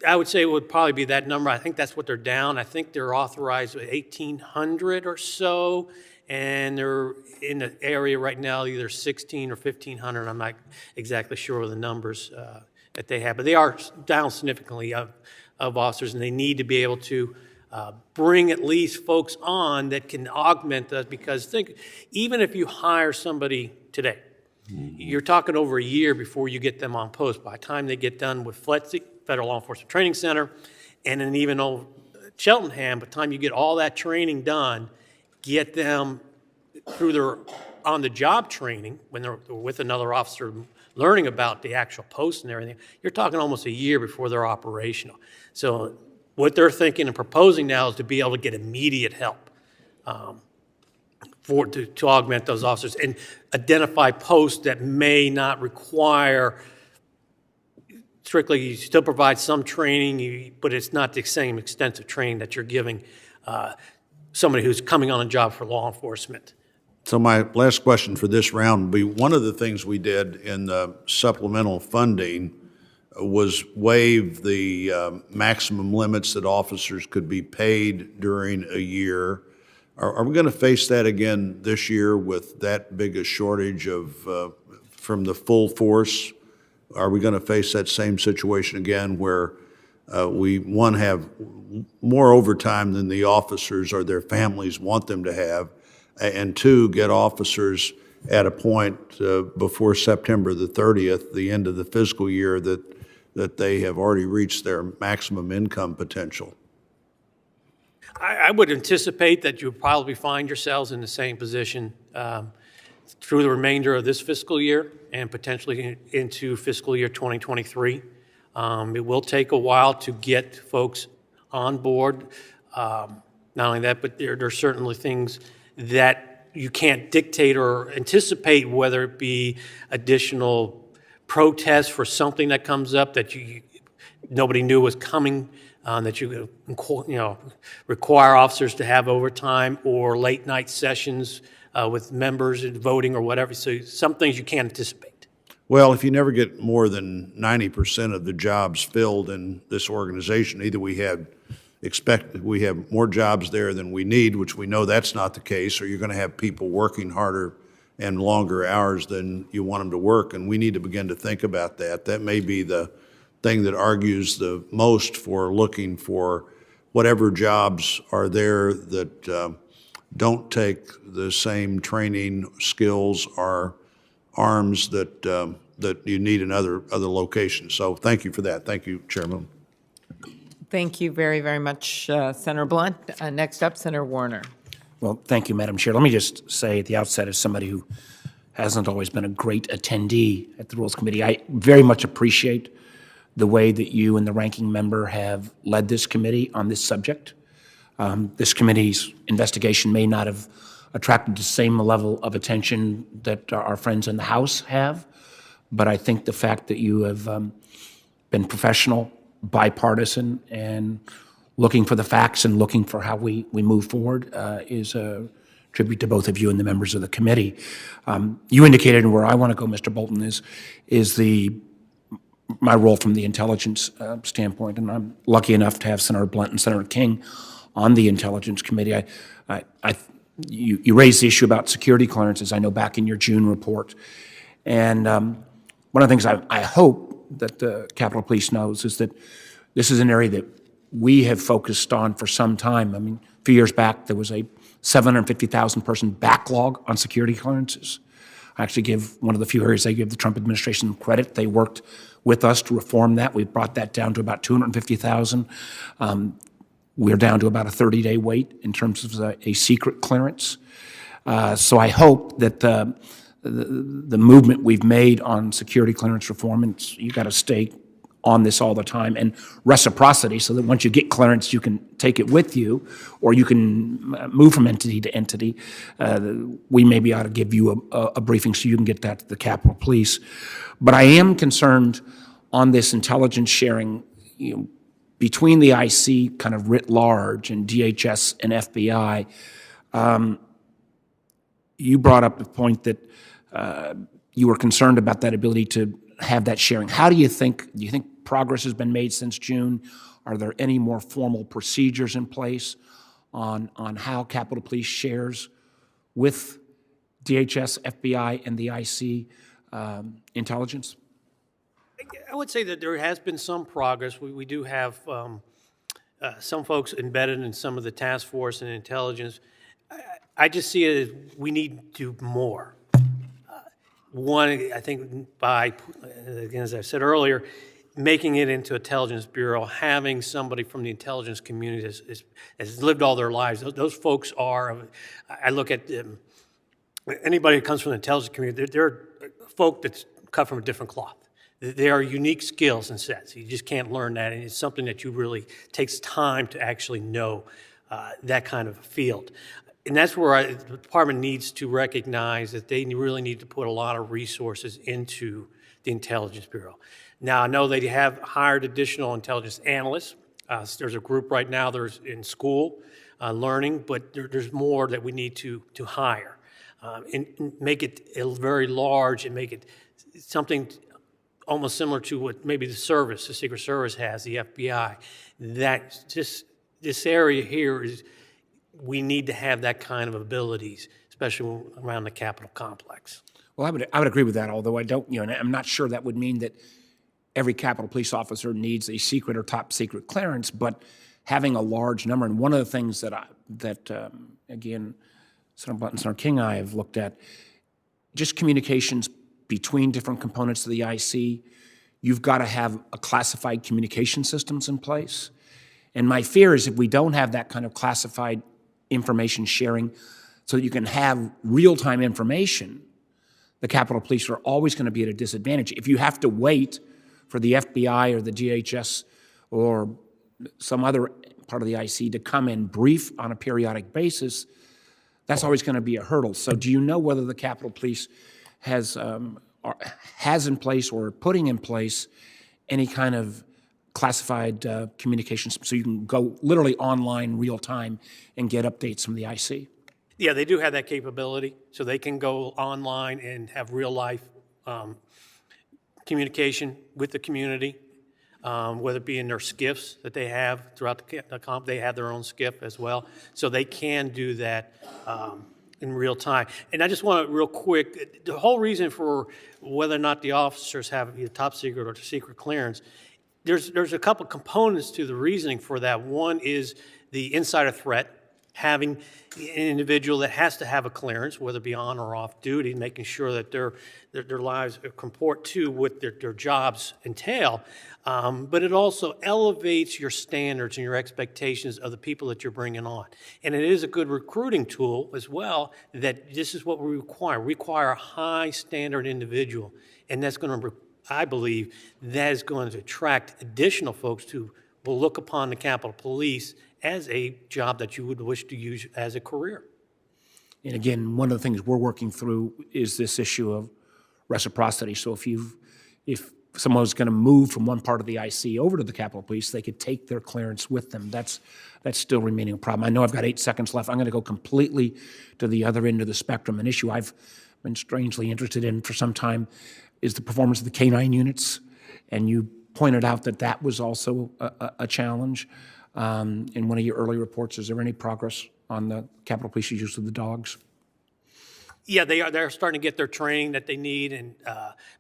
I would say it would probably be that number. I think that's what they're down. I think they're authorized with 1,800 or so, and they're in the area right now either 1,600 or 1,500. I'm not exactly sure of the numbers that they have, but they are down significantly of officers, and they need to be able to bring at least folks on that can augment that, because even if you hire somebody today, you're talking over a year before you get them on post. By the time they get done with FLETC, Federal Law Enforcement Training Center, and then even over Cheltenham, by the time you get all that training done, get them through their on-the-job training when they're with another officer learning about the actual post and everything, you're talking almost a year before they're operational. So what they're thinking and proposing now is to be able to get immediate help to augment those officers and identify posts that may not require strictly, you still provide some training, but it's not the same extensive training that you're giving somebody who's coming on a job for law enforcement. So my last question for this round would be, one of the things we did in the supplemental funding was waive the maximum limits that officers could be paid during a year. Are we going to face that again this year with that big a shortage of from the full force? Are we going to face that same situation again where we, one, have more overtime than the officers or their families want them to have, and two, get officers at a point before September the 30th, the end of the fiscal year, that they have already reached their maximum income potential? I would anticipate that you'll probably find yourselves in the same position through the remainder of this fiscal year and potentially into fiscal year 2023. It will take a while to get folks on board. Not only that, but there are certainly things that you can't dictate or anticipate, whether it be additional protests for something that comes up that nobody knew was coming, that you require officers to have overtime, or late night sessions with members and voting or whatever. So some things you can't anticipate. Well, if you never get more than 90% of the jobs filled in this organization, either we have more jobs there than we need, which we know that's not the case, or you're going to have people working harder and longer hours than you want them to work, and we need to begin to think about that. That may be the thing that argues the most for looking for whatever jobs are there that don't take the same training, skills, or arms that you need in other locations. So thank you for that. Thank you, Chairman. Thank you very, very much, Senator Blunt. Next up, Senator Warner. Well, thank you, Madam Chair. Let me just say at the outset, as somebody who hasn't always been a great attendee at the Rules Committee, I very much appreciate the way that you and the ranking member have led this committee on this subject. This committee's investigation may not have attracted the same level of attention that our friends in the House have, but I think the fact that you have been professional, bipartisan, and looking for the facts and looking for how we move forward is a tribute to both of you and the members of the committee. You indicated, and where I want to go, Mr. Bolton, is my role from the intelligence standpoint, and I'm lucky enough to have Senator Blunt and Senator King on the Intelligence Committee. You raised the issue about security clearances, I know, back in your June report. And one of the things I hope that the Capitol Police knows is that this is an area that we have focused on for some time. I mean, a few years back, there was a 750,000 person backlog on security clearances. I actually give one of the few areas I give the Trump administration credit. They worked with us to reform that. We brought that down to about 250,000. We're down to about a 30-day wait in terms of a secret clearance. So I hope that the movement we've made on security clearance reform, and you got to stay on this all the time, and reciprocity, so that once you get clearance, you can take it with you, or you can move from entity to entity. We maybe ought to give you a briefing so you can get that to the Capitol Police. But I am concerned on this intelligence sharing, between the IC kind of writ large and DHS and FBI. You brought up the point that you were concerned about that ability to have that sharing. How do you think progress has been made since June? Are there any more formal procedures in place on how Capitol Police shares with DHS, FBI, and the IC intelligence? I would say that there has been some progress. We do have some folks embedded in some of the task force and intelligence. I just see it as we need to do more. One, I think by, again, as I said earlier, making it into Intelligence Bureau, having somebody from the intelligence community has lived all their lives. Those folks are, I look at anybody who comes from the intelligence community, they're folk that's cut from a different cloth. They are unique skills and sets. You just can't learn that, and it's something that you really takes time to actually know that kind of field. And that's where the department needs to recognize that they really need to put a lot of resources into the Intelligence Bureau. Now, I know they have hired additional intelligence analysts. There's a group right now that's in school learning, but there's more that we need to hire and make it very large and make it something almost similar to what maybe the Secret Service has, the FBI. That just this area here is, we need to have that kind of abilities, especially around the Capitol complex. Well, I would agree with that, although I don't, and I'm not sure that would mean that every Capitol Police officer needs a secret or top secret clearance, but having a large number, and one of the things that again, Senator Blunt and Senator King and I have looked at, just communications between different components of the IC. You've got to have a classified communication systems in place. And my fear is if we don't have that kind of classified information sharing so that you can have real-time information, the Capitol Police are always going to be at a disadvantage. If you have to wait for the FBI or the DHS or some other part of the IC to come and brief on a periodic basis, that's always going to be a hurdle. So do you know whether the Capitol Police has in place or putting in place any kind of classified communications so you can go literally online real time and get updates from the IC? Yeah, they do have that capability, so they can go online and have real life communication with the community, whether it be in their skiffs that they have throughout the comp. They have their own skiff as well, so they can do that in real time. And I just want to, real quick, the whole reason for whether or not the officers have either top secret or secret clearance, there's a couple components to the reasoning for that. One is the insider threat, having an individual that has to have a clearance, whether it be on or off duty, making sure that their lives comport to what their jobs entail. But it also elevates your standards and your expectations of the people that you're bringing on. And it is a good recruiting tool as well, that this is what we require. We require a high standard individual. And that's going to, I believe, that is going to attract additional folks who will look upon the Capitol Police as a job that you would wish to use as a career. And again, one of the things we're working through is this issue of reciprocity. So if someone's going to move from one part of the IC over to the Capitol Police, they could take their clearance with them. That's still remaining a problem. I know I've got 8 seconds left. I'm going to go completely to the other end of the spectrum. An issue I've been strangely interested in for some time is the performance of the K-9 units. And you pointed out that that was also a challenge. In one of your early reports, is there any progress on the Capitol Police's use of the dogs? Yeah, they're starting to get their training that they need, and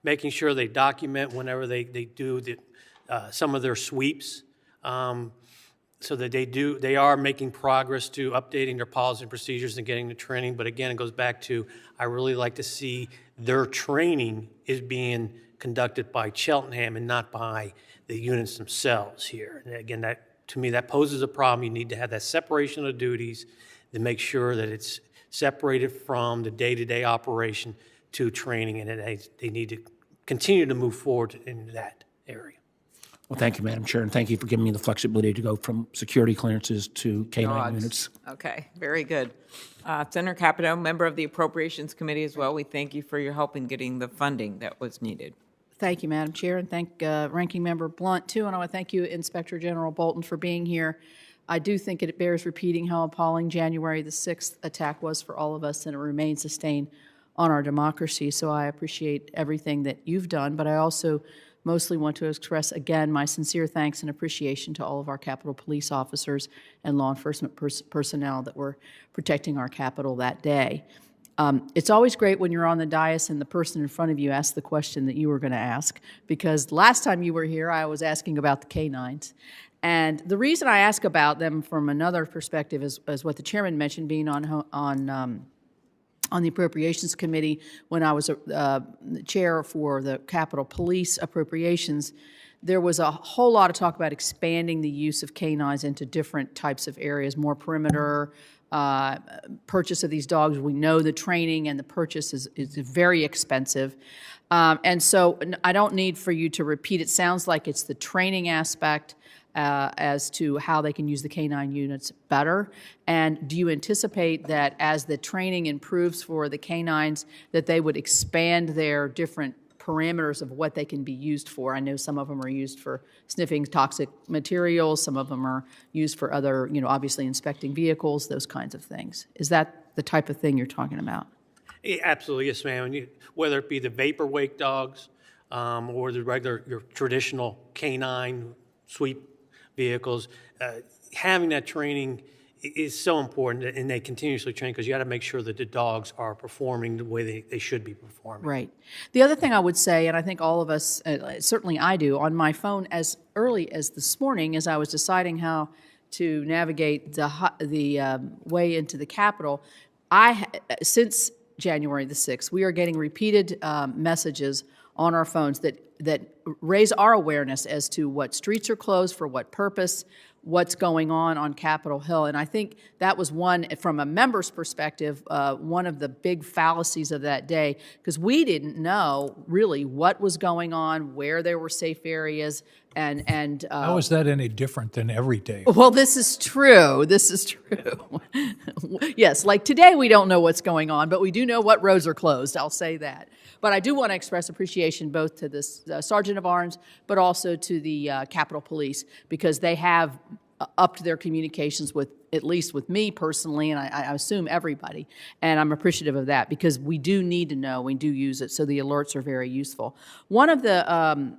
making sure they document whenever they do some of their sweeps, so that they are making progress to updating their policies and procedures and getting the training. But again, it goes back to, I really like to see their training is being conducted by Cheltenham and not by the units themselves here. And again, that, to me, that poses a problem. You need to have that separation of duties to make sure that it's separated from the day-to-day operation to training, and they need to continue to move forward in that area. Well, thank you, Madam Chair, and thank you for giving me the flexibility to go from security clearances to K-9 Dogs. units. Okay, very good. Senator Capito, member of the Appropriations Committee as well, we thank you for your help in getting the funding that was needed. Thank you, Madam Chair, and thank Ranking Member Blunt, too. And I want to thank you, Inspector General Bolton, for being here. I do think it bears repeating how appalling January the 6th attack was for all of us, and it remains a stain on our democracy. So I appreciate everything that you've done, but I also mostly want to express again my sincere thanks and appreciation to all of our Capitol Police officers and law enforcement personnel that were protecting our Capitol that day. It's always great when you're on the dais and the person in front of you asks the question that you were going to ask, because last time you were here, I was asking about the K-9s. And the reason I ask about them from another perspective is what the chairman mentioned, being on the Appropriations Committee when I was chair for the Capitol Police Appropriations. There was a whole lot of talk about expanding the use of K-9s into different types of areas, more perimeter, purchase of these dogs. We know the training and the purchase is very expensive. And so I don't need for you to repeat. It sounds like it's the training aspect as to how they can use the K-9 units better. And do you anticipate that as the training improves for the K-9s, that they would expand their different parameters of what they can be used for? I know some of them are used for sniffing toxic materials. Some of them are used for other, obviously inspecting vehicles, those kinds of things. Is that the type of thing you're talking about? Yeah, absolutely, yes, ma'am. Whether it be the vapor wake dogs or the regular, your traditional K-9 sweep vehicles, having that training is so important, and they continuously train, because you got to make sure that the dogs are performing the way they should be performing. Right. The other thing I would say, and I think all of us, certainly I do, on my phone as early as this morning, as I was deciding how to navigate the way into the Capitol, since January the 6th, we are getting repeated messages on our phones that raise our awareness as to what streets are closed, for what purpose, what's going on Capitol Hill. And I think that was one, from a member's perspective, one of the big fallacies of that day, because we didn't know really what was going on, where there were safe areas, and how is that any different than every day? Well, this is true. This is true. Yes, like today we don't know what's going on, but we do know what roads are closed. I'll say that. But I do want to express appreciation both to this Sergeant of Arms, but also to the Capitol Police, because they have upped their communications with at least with me personally, and I assume everybody, and I'm appreciative of that because we do need to know, we do use it, so the alerts are very useful. One of the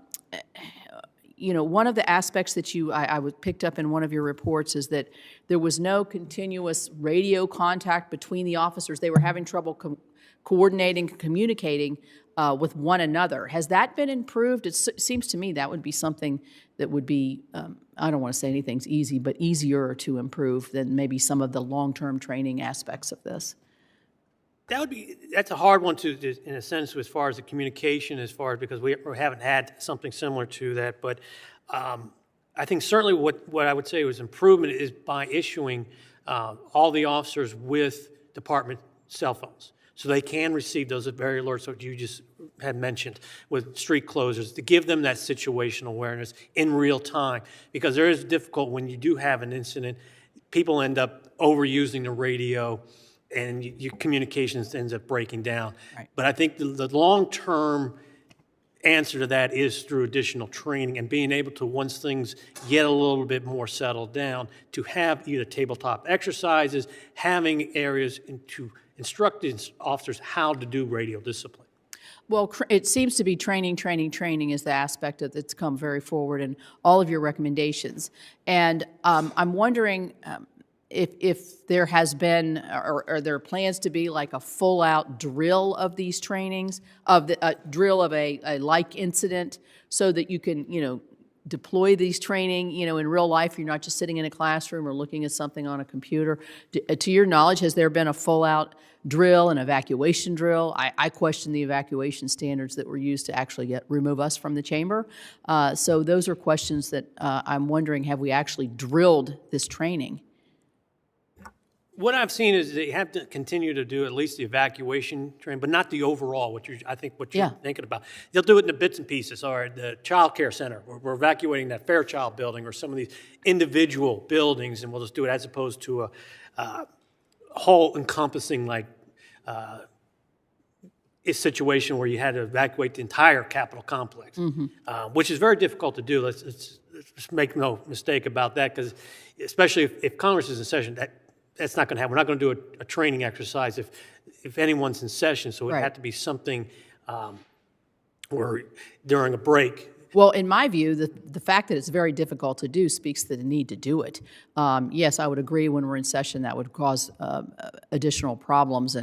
one of the aspects that I picked up in one of your reports is that there was no continuous radio contact between the officers. They were having trouble coordinating, communicating with one another. Has that been improved? It seems to me that would be something that would be, I don't want to say anything's easy, but easier to improve than maybe some of the long-term training aspects of this. That's a hard one in a sense, as far as the communication, because we haven't had something similar to that. But I think certainly what I would say was improvement is by issuing all the officers with department cell phones, so they can receive those very alerts that you just had mentioned with street closures, to give them that situational awareness in real time, because there is difficult when you do have an incident. People end up overusing the radio, and your communications ends up breaking down. Right. But I think the long-term answer to that is through additional training and being able to, once things get a little bit more settled down, to have either tabletop exercises, having areas to instruct these officers how to do radio discipline. Well, it seems to be training is the aspect that's come very forward in all of your recommendations. And I'm wondering if there has been, or are there plans to be like a full-out drill of these trainings, of the drill of a like incident, so that you can, deploy these training, in real life. You're not just sitting in a classroom or looking at something on a computer. To your knowledge, has there been a full-out drill, an evacuation drill? I question the evacuation standards that were used to actually remove us from the chamber. So those are questions that I'm wondering, have we actually drilled this training? What I've seen is they have to continue to do at least the evacuation training, but not the overall, what you're thinking about. They'll do it in the bits and pieces. Or the child care center, we're evacuating that Fairchild building, or some of these individual buildings, and we'll just do it as opposed to a whole encompassing, like, a situation where you had to evacuate the entire Capitol complex, which is very difficult to do. Let's make no mistake about that, because especially if Congress is in session, that's not going to happen. We're not going to do a training exercise if anyone's in session, so it had to be something or during a break. Well, in my view, the fact that it's very difficult to do speaks to the need to do it. Yes, I would agree when we're in session that would cause additional problems,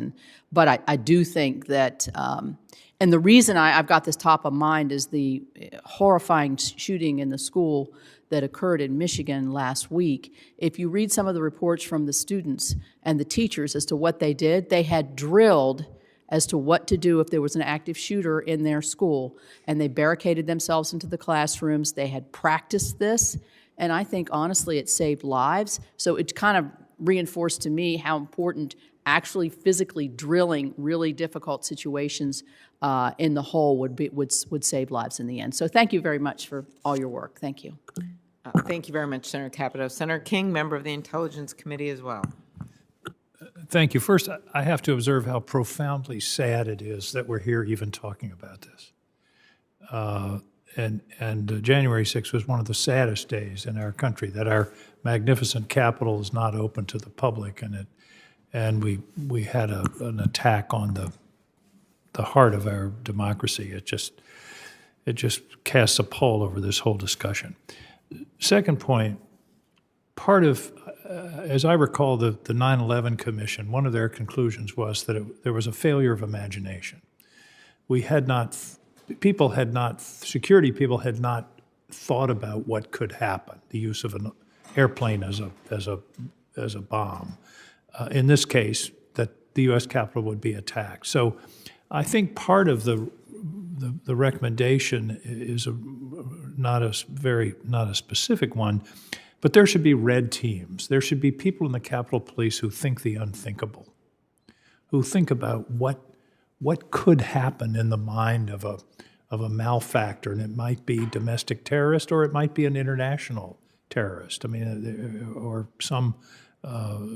but I do think that, and the reason I've got this top of mind is the horrifying shooting in the school that occurred in Michigan last week. If you read some of the reports from the students and the teachers as to what they did, they had drilled as to what to do if there was an active shooter in their school, and they barricaded themselves into the classrooms. They had practiced this, and I think, honestly, it saved lives. So it kind of reinforced to me how important actually physically drilling really difficult situations in the whole would save lives in the end. So thank you very much for all your work. Thank you. Thank you very much, Senator Capito. Senator King, member of the Intelligence Committee as well. Thank you. First, I have to observe how profoundly sad it is that we're here even talking about this. And January 6th was one of the saddest days in our country, that our magnificent Capitol is not open to the public, and we had an attack on the heart of our democracy. It just casts a pall over this whole discussion. Second point, part of, as I recall, the 9/11 Commission, one of their conclusions was that there was a failure of imagination. Security people had not thought about what could happen, the use of an airplane as a bomb. In this case, that the U.S. Capitol would be attacked. So I think part of the recommendation is not a specific one, but there should be red teams. There should be people in the Capitol Police who think the unthinkable, who think about what could happen in the mind of a malefactor, and it might be domestic terrorist or it might be an international terrorist. I mean, or some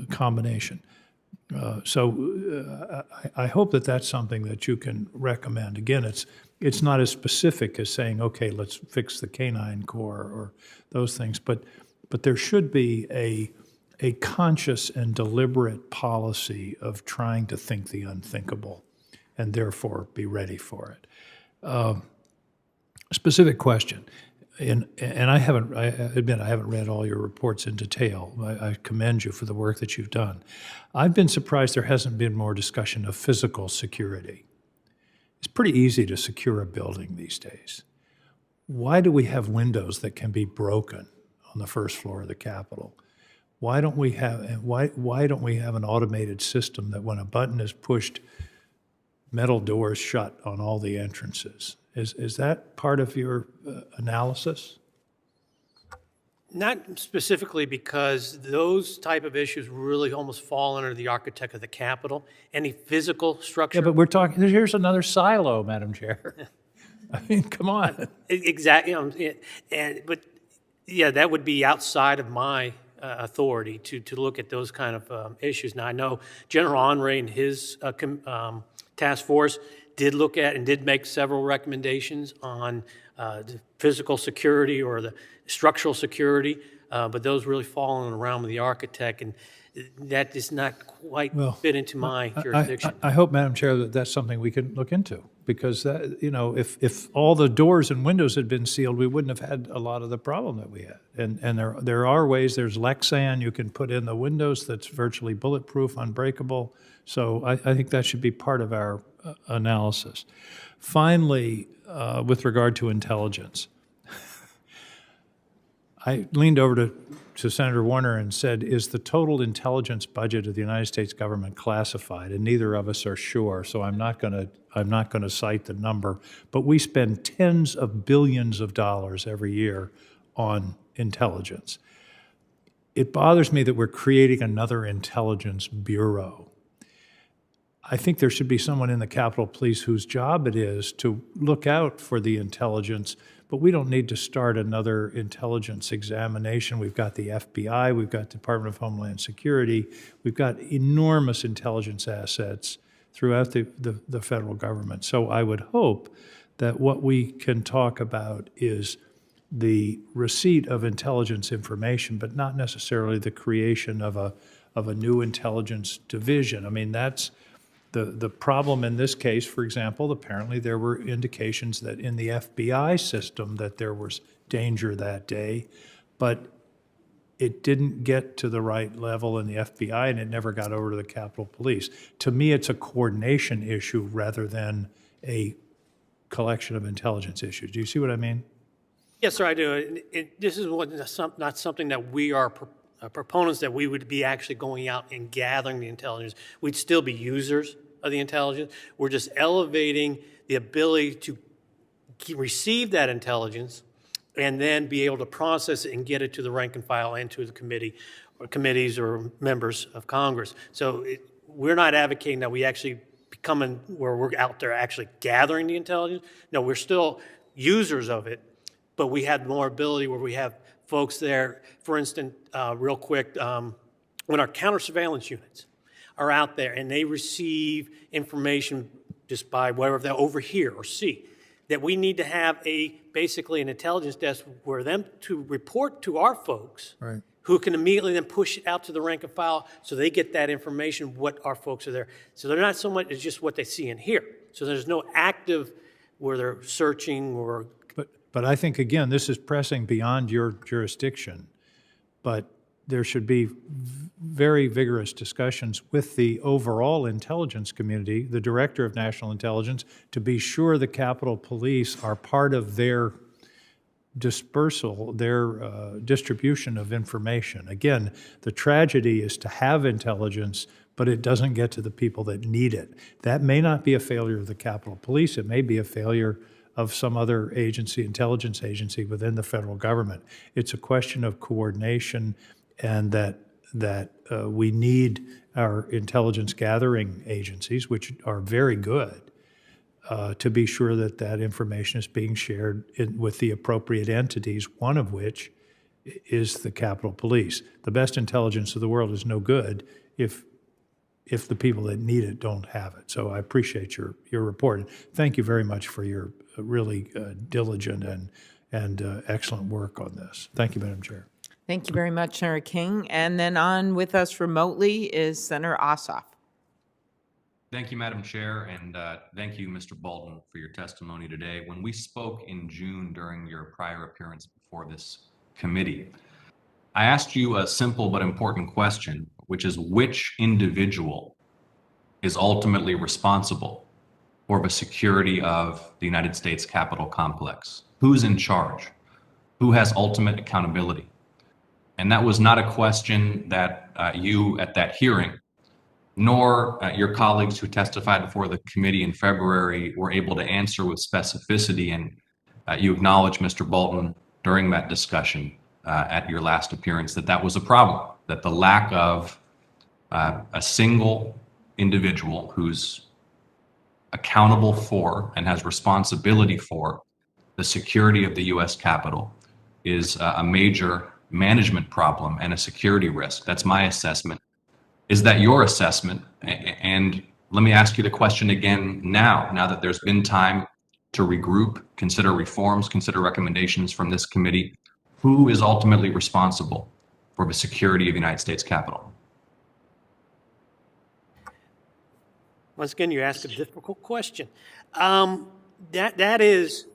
combination. So I hope that that's something that you can recommend. Again, it's not as specific as saying, okay, let's fix the Canine Corps or those things, but there should be a conscious and deliberate policy of trying to think the unthinkable and therefore be ready for it. Specific question, and I admit I haven't read all your reports in detail. I commend you for the work that you've done. I've been surprised there hasn't been more discussion of physical security. It's pretty easy to secure a building these days. Why do we have windows that can be broken on the first floor of the Capitol? Why don't we have an automated system that when a button is pushed, metal doors shut on all the entrances? Is that part of your analysis? Not specifically, because those type of issues really almost fall under the architect of the Capitol. Any physical structure. Yeah, but we're talking, here's another silo, Madam Chair. I mean, come on. Exactly. But yeah, that would be outside of my authority to look at those kind of issues. Now, I know General Henry and his task force did look at and did make several recommendations on the physical security or the structural security, but those really fall in the realm of the architect, and that does not quite fit into my jurisdiction. I hope, Madam Chair, that that's something we can look into, because that, you know, if all the doors and windows had been sealed, we wouldn't have had a lot of the problem that we had. And there are ways. There's Lexan you can put in the windows that's virtually bulletproof, unbreakable. So I think that should be part of our analysis. Finally, with regard to intelligence, I leaned over to Senator Warner and said, is the total intelligence budget of the United States government classified? And neither of us are sure, so I'm not going to cite the number. But we spend tens of billions of dollars every year on intelligence. It bothers me that we're creating another intelligence bureau. I think there should be someone in the Capitol Police whose job it is to look out for the intelligence, but we don't need to start another intelligence examination. We've got the FBI, we've got Department of Homeland Security, we've got enormous intelligence assets throughout the federal government. So I would hope that what we can talk about is the receipt of intelligence information, but not necessarily the creation of a new intelligence division. I mean, that's the problem in this case. For example, apparently there were indications that in the FBI system that there was danger that day, but it didn't get to the right level in the FBI, and it never got over to the Capitol Police. To me, it's a coordination issue rather than a collection of intelligence issues. Do you see what I mean? Yes, sir, I do. This is not something that we are proponents that we would be actually going out and gathering the intelligence. We'd still be users of the intelligence. We're just elevating the ability to receive that intelligence and then be able to process it and get it to the rank and file and to the committee or committees or members of Congress. So we're not advocating that we actually become where we're out there actually gathering the intelligence. No, we're still users of it, but we have more ability where we have folks there. For instance, real quick, when our counter surveillance units are out there and they receive information just by whatever they overhear or see, that we need to have basically an intelligence desk where them to report to our folks, right, who can immediately then push it out to the rank and file so they get that information, what our folks are there. So they're not so much as just what they see and hear. So there's no active where they're searching or... But I think, again, this is pressing beyond your jurisdiction, but there should be very vigorous discussions with the overall intelligence community, the Director of National Intelligence, to be sure the Capitol Police are part of their dispersal, their distribution of information. Again, the tragedy is to have intelligence, but it doesn't get to the people that need it. That may not be a failure of the Capitol Police. It may be a failure of some other agency, intelligence agency within the federal government. It's a question of coordination, and that we need our intelligence gathering agencies, which are very good, to be sure that that information is being shared with the appropriate entities, one of which is the Capitol Police. The best intelligence of the world is no good if the people that need it don't have it. So I appreciate your report. And thank you very much for your really diligent and excellent work on this. Thank you, Madam Chair. Thank you very much, Senator King. And then on with us remotely is Senator Ossoff. Thank you, Madam Chair, and thank you, Mr. Bolton, for your testimony today. When we spoke in June during your prior appearance before this committee, I asked you a simple but important question, which is which individual is ultimately responsible for the security of the United States Capitol complex? Who's in charge? Who has ultimate accountability? And that was not a question that you at that hearing, nor your colleagues who testified before the committee in February were able to answer with specificity. And you acknowledged, Mr. Bolton, during that discussion at your last appearance that that was a problem, that the lack of a single individual who's accountable for and has responsibility for the security of the U.S. Capitol is a major management problem and a security risk. That's my assessment. Is that your assessment? And let me ask you the question again now that there's been time to regroup, consider reforms, consider recommendations from this committee. Who is ultimately responsible for the security of the United States Capitol? Once again, you ask a difficult question. That is,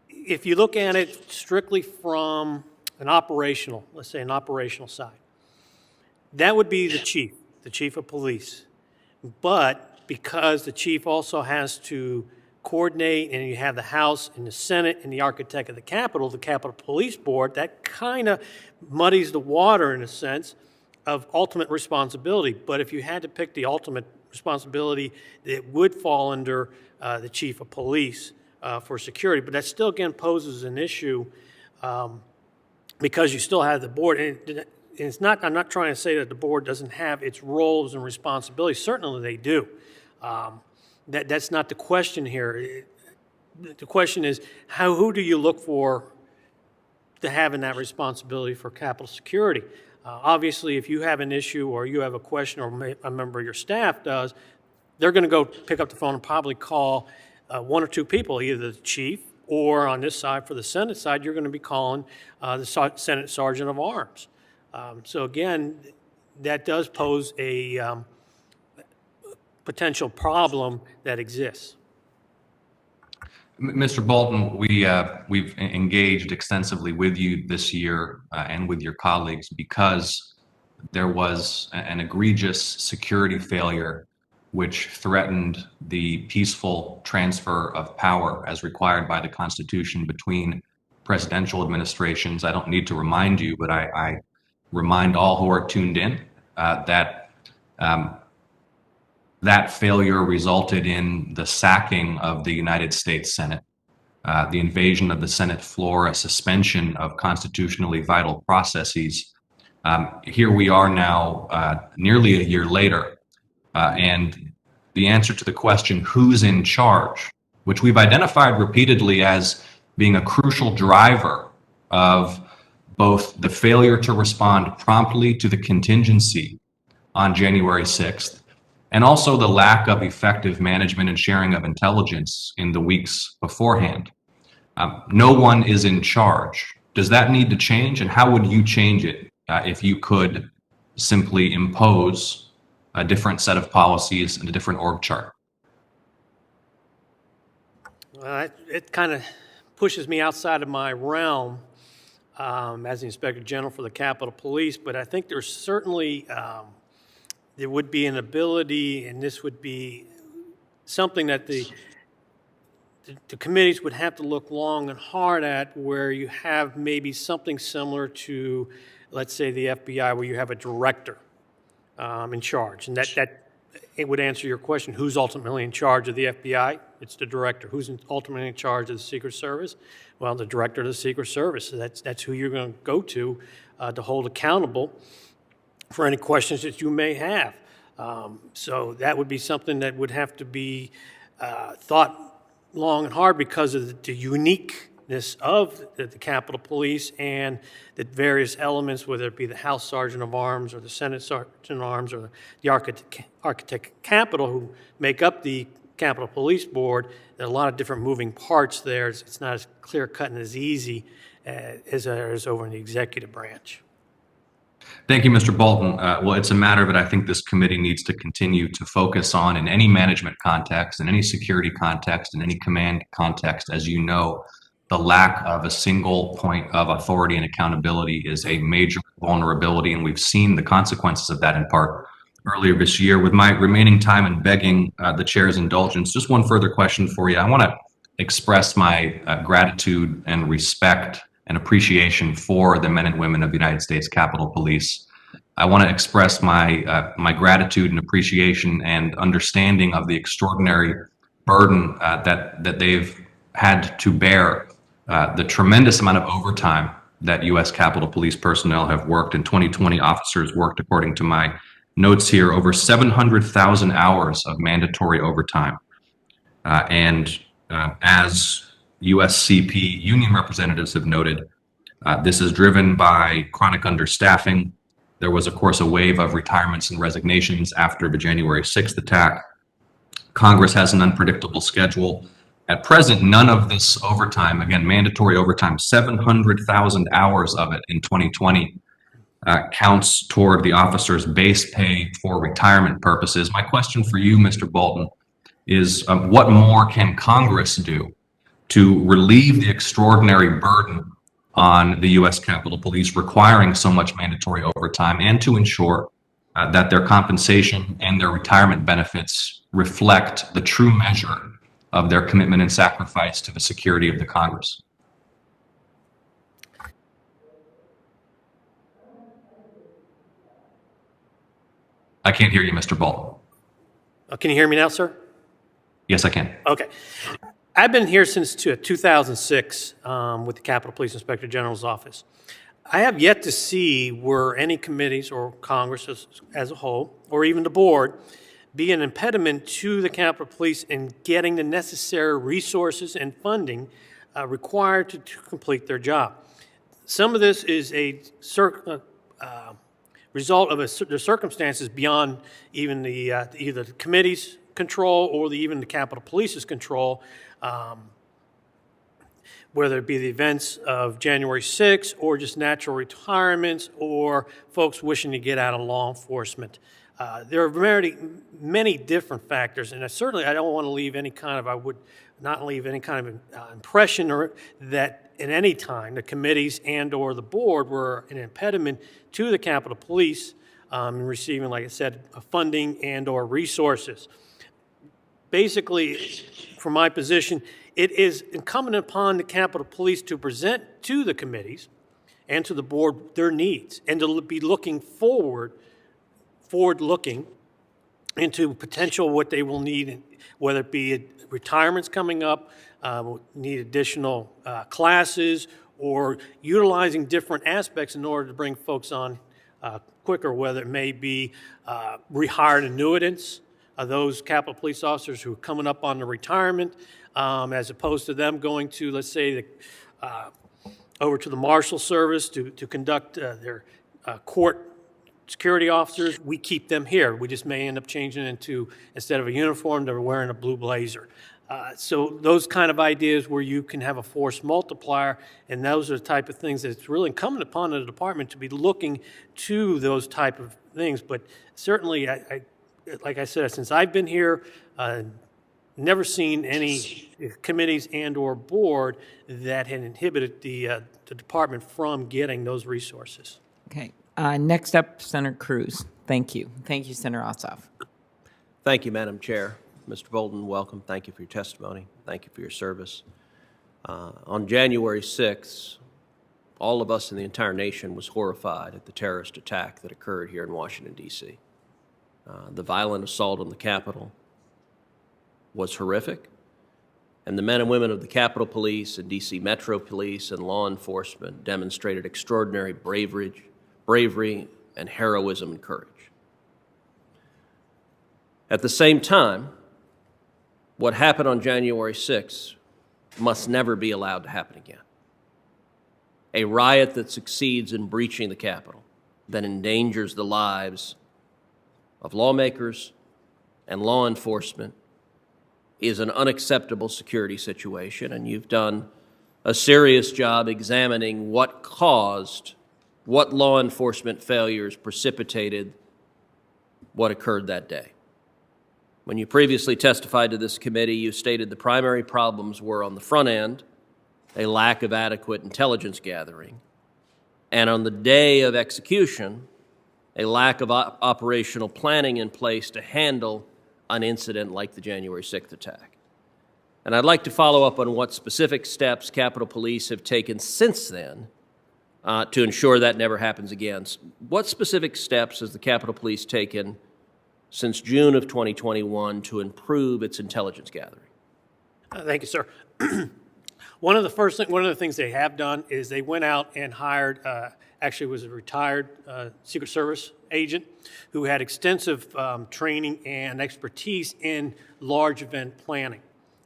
if you look at it strictly from an operational, let's say an operational side, that would be the chief of police. But because the chief also has to coordinate, and you have the House and the Senate and the architect of the Capitol Police Board, that kind of muddies the water in a sense of ultimate responsibility. But if you had to pick the ultimate responsibility, it would fall under the chief of police for security. But that still, again, poses an issue because you still have the board. And it's not, I'm not trying to say that the board doesn't have its roles and responsibilities. Certainly they do. That's not the question here. The question is, who do you look for to having that responsibility for Capitol security? Obviously, if you have an issue or you have a question or a member of your staff does, they're going to go pick up the phone and probably call one or two people, either the chief or on this side, for the Senate side, you're going to be calling the Senate Sergeant of Arms. So again, that does pose a potential problem that exists. Mr. Bolton, we've engaged extensively with you this year and with your colleagues because there was an egregious security failure which threatened the peaceful transfer of power as required by the Constitution between presidential administrations. I don't need to remind you, but I remind all who are tuned in that that failure resulted in the sacking of the United States Senate, the invasion of the Senate floor, a suspension of constitutionally vital processes. Here we are now, nearly a year later, and the answer to the question, who's in charge, which we've identified repeatedly as being a crucial driver of both the failure to respond promptly to the contingency on January 6th, and also the lack of effective management and sharing of intelligence in the weeks beforehand. No one is in charge. Does that need to change, and how would you change it if you could simply impose a different set of policies and a different org chart? It kind of pushes me outside of my realm as the Inspector General for the Capitol Police, but I think there's certainly there would be an ability, and this would be something that the committees would have to look long and hard at, where you have maybe something similar to, let's say, the FBI, where you have a director in charge. And that it would answer your question, who's ultimately in charge of the FBI? It's the director. Who's ultimately in charge of the Secret Service? Well, the director of the Secret Service. So that's who you're going to go to hold accountable for any questions that you may have. So that would be something that would have to be thought long and hard because of the uniqueness of the Capitol Police and the various elements, whether it be the House Sergeant of Arms or the Senate Sergeant of Arms or the Architect Capitol, who make up the Capitol Police Board. There are a lot of different moving parts there. It's not as clear-cut and as easy as over in the executive branch. Thank you, Mr. Bolton. Well, it's a matter that I think this committee needs to continue to focus on in any management context, in any security context, in any command context. As you know, the lack of a single point of authority and accountability is a major vulnerability, and we've seen the consequences of that in part earlier this year. With my remaining time and begging the chair's indulgence, just one further question for you. I want to express my gratitude and respect and appreciation for the men and women of the United States Capitol Police. I want to express my gratitude and appreciation and understanding of the extraordinary burden that they've had to bear, the tremendous amount of overtime that U.S. Capitol Police personnel have worked. In 2020, officers worked, according to my notes here, over 700,000 hours of mandatory overtime. As USCP union representatives have noted, this is driven by chronic understaffing. There was, of course, a wave of retirements and resignations after the January 6th attack. Congress has an unpredictable schedule. At present, none of this overtime, again, mandatory overtime, 700,000 hours of it in 2020, counts toward the officer's base pay for retirement purposes. My question for you, Mr. Bolton, is what more can Congress do to relieve the extraordinary burden on the U.S. Capitol Police requiring so much mandatory overtime, and to ensure that their compensation and their retirement benefits reflect the true measure of their commitment and sacrifice to the security of the Congress? I can't hear you, Mr. Bolton. Can you hear me now, sir? Yes, I can. Okay. I've been here since 2006 with the Capitol Police Inspector General's office. I have yet to see where any committees or Congress as a whole, or even the board, be an impediment to the Capitol Police in getting the necessary resources and funding required to complete their job. Some of this is a result of the circumstances beyond even either the committee's control or even the Capitol Police's control, whether it be the events of January 6th or just natural retirements or folks wishing to get out of law enforcement. There are many different factors, and certainly I don't want to leave any kind of, I would not leave any kind of impression or that at any time the committees and or the board were an impediment to the Capitol Police in receiving, like I said, funding and or resources. Basically, from my position, it is incumbent upon the Capitol Police to present to the committees and to the board their needs and to be looking forward-looking into potential what they will need, whether it be retirements coming up, need additional classes, or utilizing different aspects in order to bring folks on quicker, whether it may be rehired annuitants, those Capitol Police officers who are coming up on the retirement, as opposed to them going to, let's say, over to the Marshal Service to conduct their court security officers. We keep them here. We just may end up changing into, instead of a uniform, they're wearing a blue blazer. So those kind of ideas where you can have a force multiplier, and those are the type of things that it's really incumbent upon the department to be looking to those type of things. But certainly, like I said, since I've been here, never seen any committees and or board that had inhibited the department from getting those resources. Okay. Next up, Senator Cruz. Thank you. Thank you, Senator Ossoff. Thank you, Madam Chair. Mr. Bolton, welcome. Thank you for your testimony. Thank you for your service. On January 6th, all of us in the entire nation was horrified at the terrorist attack that occurred here in Washington, D.C. The violent assault on the Capitol was horrific, and the men and women of the Capitol Police and D.C. Metro Police and law enforcement demonstrated extraordinary bravery and heroism and courage. At the same time, what happened on January 6th must never be allowed to happen again. A riot that succeeds in breaching the Capitol, that endangers the lives of lawmakers and law enforcement, is an unacceptable security situation, and you've done a serious job examining what law enforcement failures precipitated what occurred that day. When you previously testified to this committee, you stated the primary problems were on the front end, a lack of adequate intelligence gathering, and on the day of execution, a lack of operational planning in place to handle an incident like the January 6th attack. And I'd like to follow up on what specific steps Capitol Police have taken since then to ensure that never happens again. What specific steps has the Capitol Police taken since June of 2021 to improve its intelligence gathering? Thank you, sir. One of the things they have done is they went out and hired, actually was a retired Secret Service agent who had extensive training and expertise in large event planning,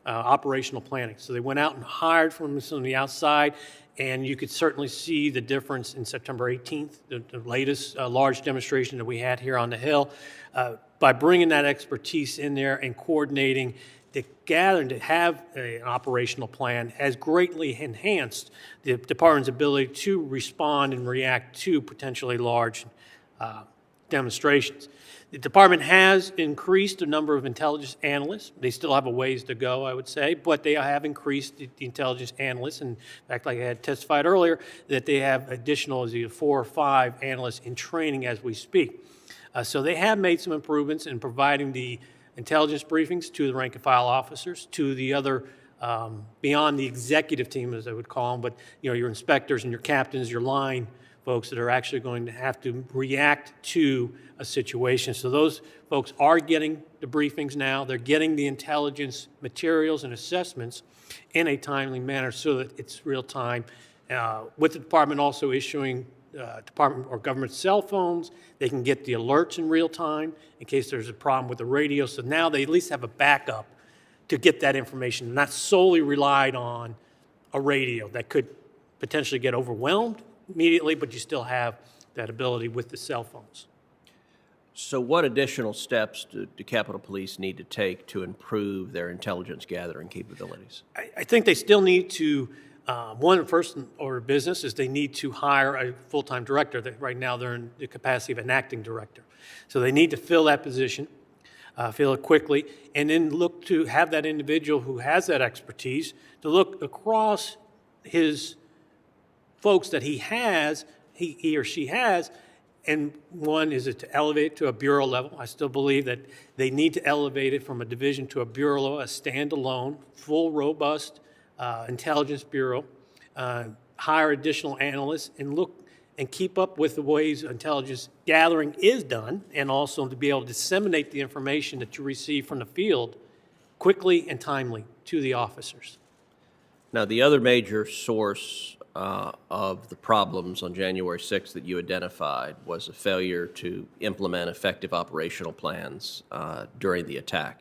operational planning. So they went out and hired from the outside, and you could certainly see the difference in September 18th, the latest large demonstration that we had here on the Hill. By bringing that expertise in there and coordinating the gathering to have an operational plan has greatly enhanced the department's ability to respond and react to potentially large demonstrations. The department has increased the number of intelligence analysts. They still have a ways to go, I would say, but they have increased the intelligence analysts. And in fact, like I had testified earlier, that they have additional either 4 or 5 analysts in training as we speak. So they have made some improvements in providing the intelligence briefings to the rank and file officers, to the other, beyond the executive team, as I would call them, but your inspectors and your captains, your line folks that are actually going to have to react to a situation. So those folks are getting the briefings now. They're getting the intelligence materials and assessments in a timely manner so that it's real time. With the department also issuing department or government cell phones, they can get the alerts in real time in case there's a problem with the radio. So now they at least have a backup to get that information, not solely relied on a radio that could potentially get overwhelmed immediately, but you still have that ability with the cell phones. So what additional steps do Capitol Police need to take to improve their intelligence gathering capabilities? I think they still need to, one first order of business is they need to hire a full-time director. Right now they're in the capacity of an acting director. So they need to fill that position, fill it quickly, and then look to have that individual who has that expertise to look across his folks that he or she has, and one is to elevate it to a bureau level. I still believe that they need to elevate it from a division to a bureau level, a standalone, full, robust intelligence bureau, hire additional analysts, and look and keep up with the ways intelligence gathering is done, and also to be able to disseminate the information that you receive from the field quickly and timely to the officers. Now, the other major source of the problems on January 6th that you identified was a failure to implement effective operational plans during the attack.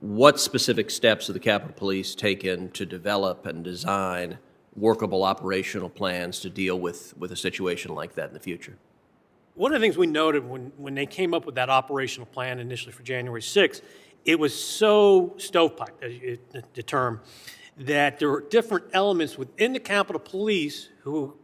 What specific steps have the Capitol Police taken to develop and design workable operational plans to deal with a situation like that in the future? One of the things we noted when they came up with that operational plan initially for January 6th, it was so stovepipe, the term, that there were different elements within the Capitol Police who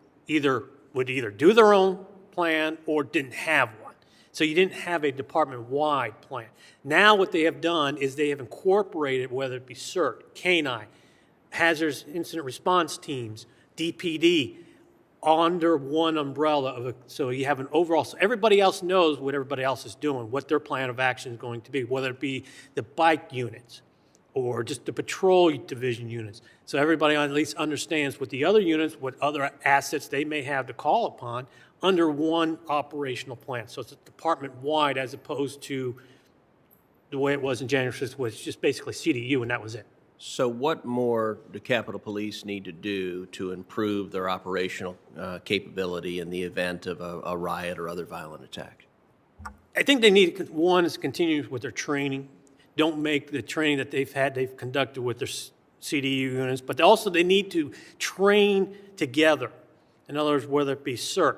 would either do their own plan or didn't have one. So you didn't have a department-wide plan. Now what they have done is they have incorporated, whether it be CERT, K-9, hazardous incident response teams, DPD, under one umbrella so you have an overall, so everybody else knows what everybody else is doing, what their plan of action is going to be, whether it be the bike units or just the patrol division units. So everybody at least understands what the other units, what other assets they may have to call upon under one operational plan. So it's a department-wide as opposed to the way it was in January 6th, was just basically CDU, and that was it. So what more do Capitol Police need to do to improve their operational capability in the event of a riot or other violent attack? I think they need, one, is continue with their training. Don't make the training that they've conducted with their CDU units, but also they need to train together. In other words, whether it be CERT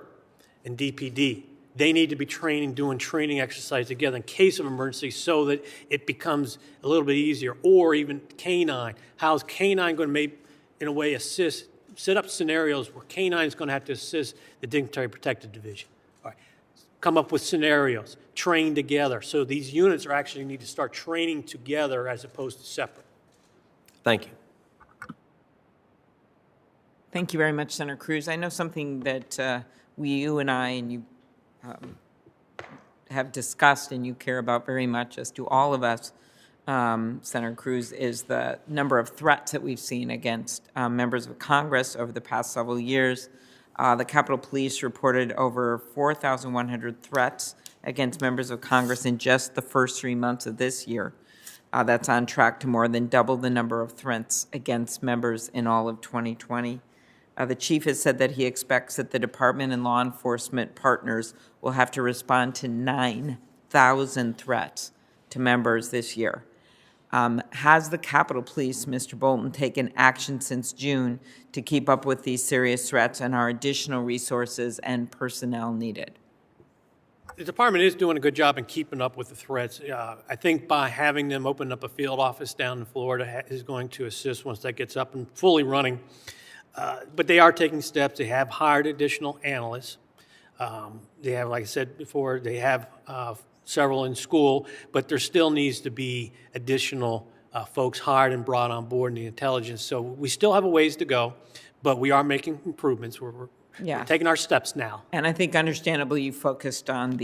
and DPD, they need to be doing training exercise together in case of emergency so that it becomes a little bit easier. Or even K-9. How's K-9 going to in a way, set up scenarios where K-9 is going to have to assist the Dignitary Protective Division. All right. Come up with scenarios, train together. So these units are actually need to start training together as opposed to separate. Thank you. Thank you very much, Senator Cruz. I know something that you and I and you have discussed and you care about very much, as do all of us, Senator Cruz, is the number of threats that we've seen against members of Congress over the past several years. The Capitol Police reported over 4,100 threats against members of Congress in just the first 3 months of this year. That's on track to more than double the number of threats against members in all of 2020. The chief has said that he expects that the department and law enforcement partners will have to respond to 9,000 threats to members this year. Has the Capitol Police, Mr. Bolton, taken action since June to keep up with these serious threats, and are additional resources and personnel needed? The department is doing a good job in keeping up with the threats. I think by having them open up a field office down in Florida is going to assist once that gets up and fully running. But they are taking steps. They have hired additional analysts. They have, like I said before, they have several in school, but there still needs to be additional folks hired and brought on board in the intelligence. So we still have a ways to go, but we are making improvements. We're taking our steps now. And I think understandably you focused on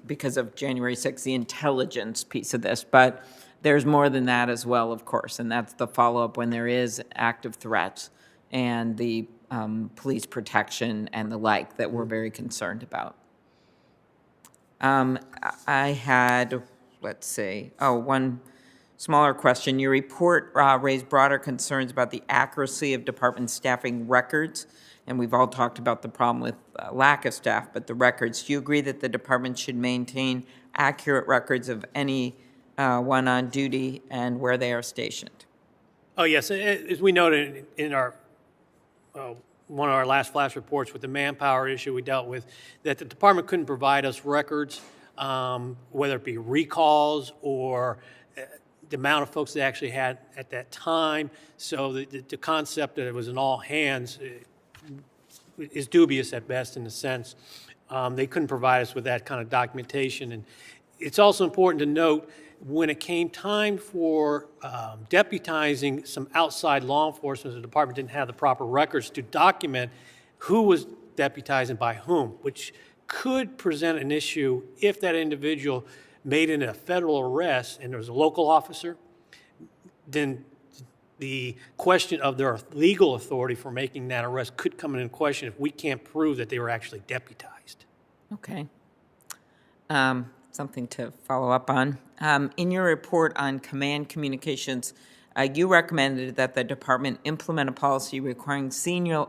because of January 6th, the intelligence piece of this, but there's more than that as well, of course, and that's the follow-up when there is active threats and the police protection and the like that we're very concerned about. I had, let's see, one smaller question. Your report raised broader concerns about the accuracy of department staffing records, and we've all talked about the problem with lack of staff, but the records. Do you agree that the department should maintain accurate records of any one on duty and where they are stationed? Oh, yes. As we noted in our one of our last flash reports with the manpower issue we dealt with, that the department couldn't provide us records, whether it be recalls or the amount of folks they actually had at that time. So the concept that it was an all hands is dubious at best in a sense. They couldn't provide us with that kind of documentation. And it's also important to note, when it came time for deputizing some outside law enforcement, the department didn't have the proper records to document who was deputizing by whom, which could present an issue if that individual made in a federal arrest and there was a local officer. Then the question of their legal authority for making that arrest could come into question if we can't prove that they were actually deputized. Okay. Something to follow up on. In your report on command communications, you recommended that the department implement a policy requiring senior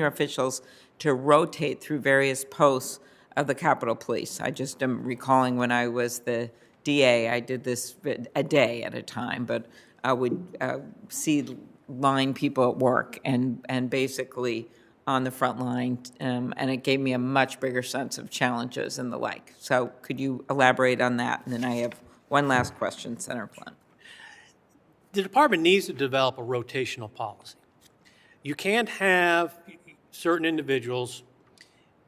officials to rotate through various posts of the Capitol Police. I just am recalling when I was the DA, I did this a day at a time, but I would see line people at work and basically on the front line, and it gave me a much bigger sense of challenges and the like. So could you elaborate on that? And then I have one last question, Senator Blunt. The department needs to develop a rotational policy. You can't have certain individuals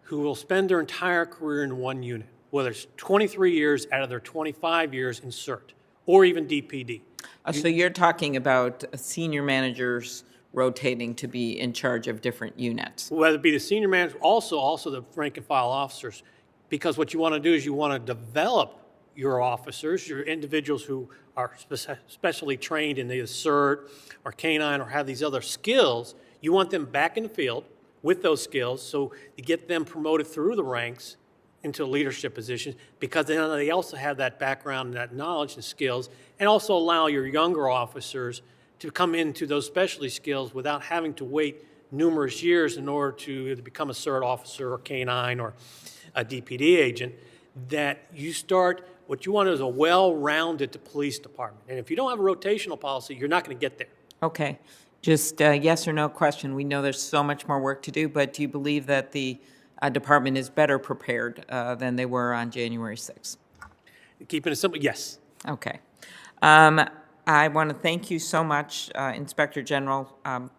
who will spend their entire career in one unit, whether it's 23 years out of their 25 years in CERT, or even DPD. So you're talking about senior managers rotating to be in charge of different units. Whether it be the senior manager, also the rank and file officers, because what you want to do is you want to develop your officers, your individuals who are specially trained in either CERT or K-9 or have these other skills. You want them back in the field with those skills, so you get them promoted through the ranks into leadership positions, because then they also have that background and that knowledge and skills, and also allow your younger officers to come into those specialty skills without having to wait numerous years in order to become a CERT officer or K-9 or a DPD agent. That you start, what you want is a well-rounded police department. And if you don't have a rotational policy, you're not going to get there. Okay. Just a yes or no question. We know there's so much more work to do, but do you believe that the department is better prepared than they were on January 6th? Keeping it simple, yes. Okay. I want to thank you so much, Inspector General.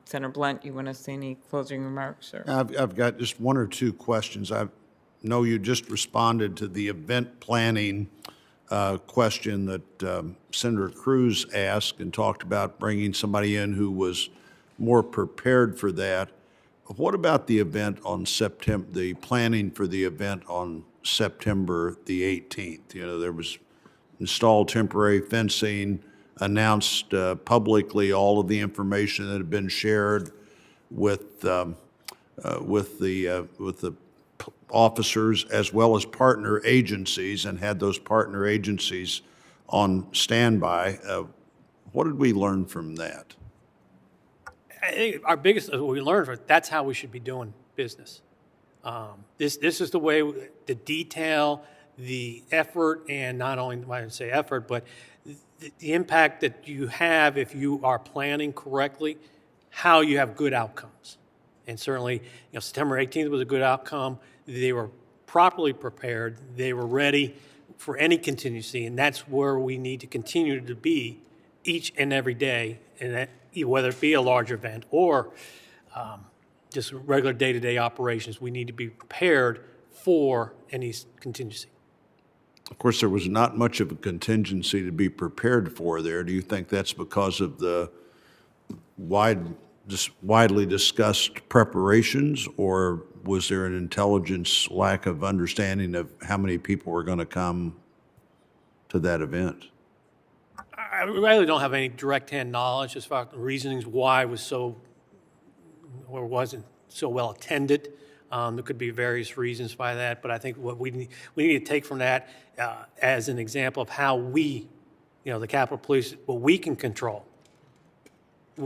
Senator Blunt, you want to say any closing remarks? Or? I've got just one or two questions. I know you just responded to the event planning question that Senator Cruz asked and talked about bringing somebody in who was more prepared for that. What about the event on September, the planning for the event on September the 18th? You know, there was installed temporary fencing, announced publicly all of the information that had been shared with the officers as well as partner agencies, and had those partner agencies on standby. What did we learn from that? I think our biggest, what we learned from it, that's how we should be doing business. This is the way, the detail, the effort, and not only, I would say effort, but the impact that you have if you are planning correctly, how you have good outcomes. And certainly, September 18th was a good outcome. They were properly prepared. They were ready for any contingency, and that's where we need to continue to be each and every day, and that, whether it be a large event or just regular day-to-day operations, we need to be prepared for any contingency. Of course, there was not much of a contingency to be prepared for there. Do you think that's because of the widely discussed preparations, or was there an intelligence lack of understanding of how many people were going to come to that event? I really don't have any direct-hand knowledge as far as the reasonings why it was so or wasn't so well attended. There could be various reasons by that, but I think what we need to take from that as an example of how we, the Capitol Police, what we can control,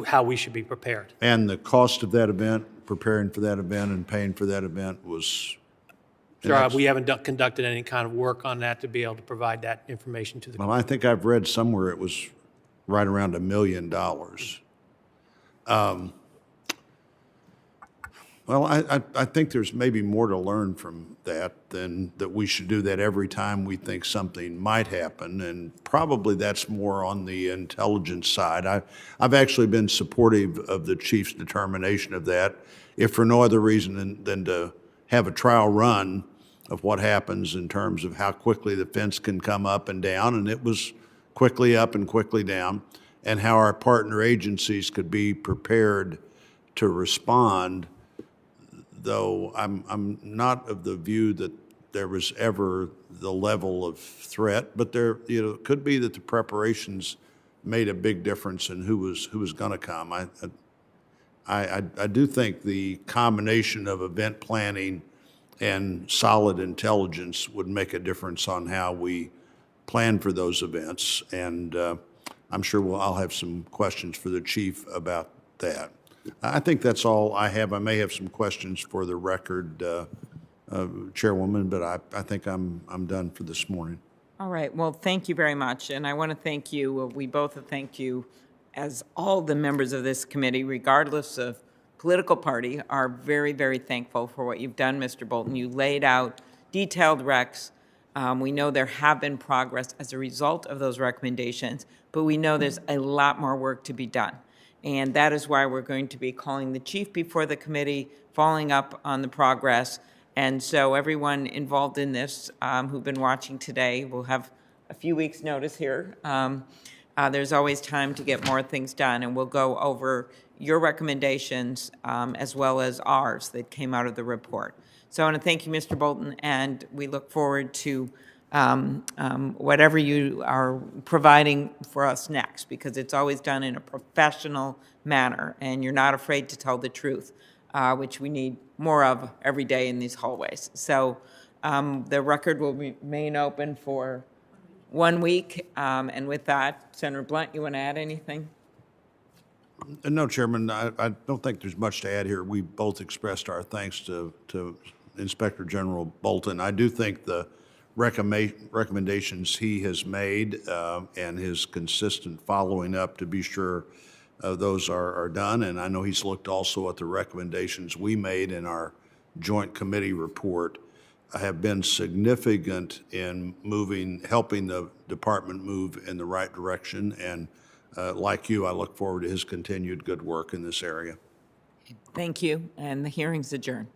how we should be prepared. And the cost of that event, preparing for that event and paying for that event was? Sure, we haven't conducted any kind of work on that to be able to provide that information to the. Well, I think I've read somewhere it was right around $1 million. Well, I think there's maybe more to learn from that than that we should do that every time we think something might happen, and probably that's more on the intelligence side. I've actually been supportive of the chief's determination of that, if for no other reason than to have a trial run of what happens in terms of how quickly the fence can come up and down, and it was quickly up and quickly down, and how our partner agencies could be prepared to respond. Though I'm not of the view that there was ever the level of threat, but there, it could be that the preparations made a big difference in who was going to come. I do think the combination of event planning and solid intelligence would make a difference on how we plan for those events, and I'm sure I'll have some questions for the chief about that. I think that's all I have. I may have some questions for the record, Chairwoman, but I think I'm done for this morning. All right. Well, thank you very much. And I want to thank you. We both thank you, as all the members of this committee, regardless of political party, are very, very thankful for what you've done, Mr. Bolton. You laid out detailed recs. We know there have been progress as a result of those recommendations, but we know there's a lot more work to be done. And that is why we're going to be calling the chief before the committee, following up on the progress. And so everyone involved in this who've been watching today will have a few weeks' notice here. There's always time to get more things done, and we'll go over your recommendations as well as ours that came out of the report. So I want to thank you, Mr. Bolton, and we look forward to whatever you are providing for us next, because it's always done in a professional manner, and you're not afraid to tell the truth, which we need more of every day in these hallways. So the record will remain open for 1 week, and with that, Senator Blunt, you want to add anything? No, Chairman, I don't think there's much to add here. We both expressed our thanks to Inspector General Bolton. I do think the recommendations he has made and his consistent following up to be sure those are done. And I know he's looked also at the recommendations we made in our joint committee report have been significant in helping the department move in the right direction. And like you, I look forward to his continued good work in this area. Thank you, and the hearing's adjourned.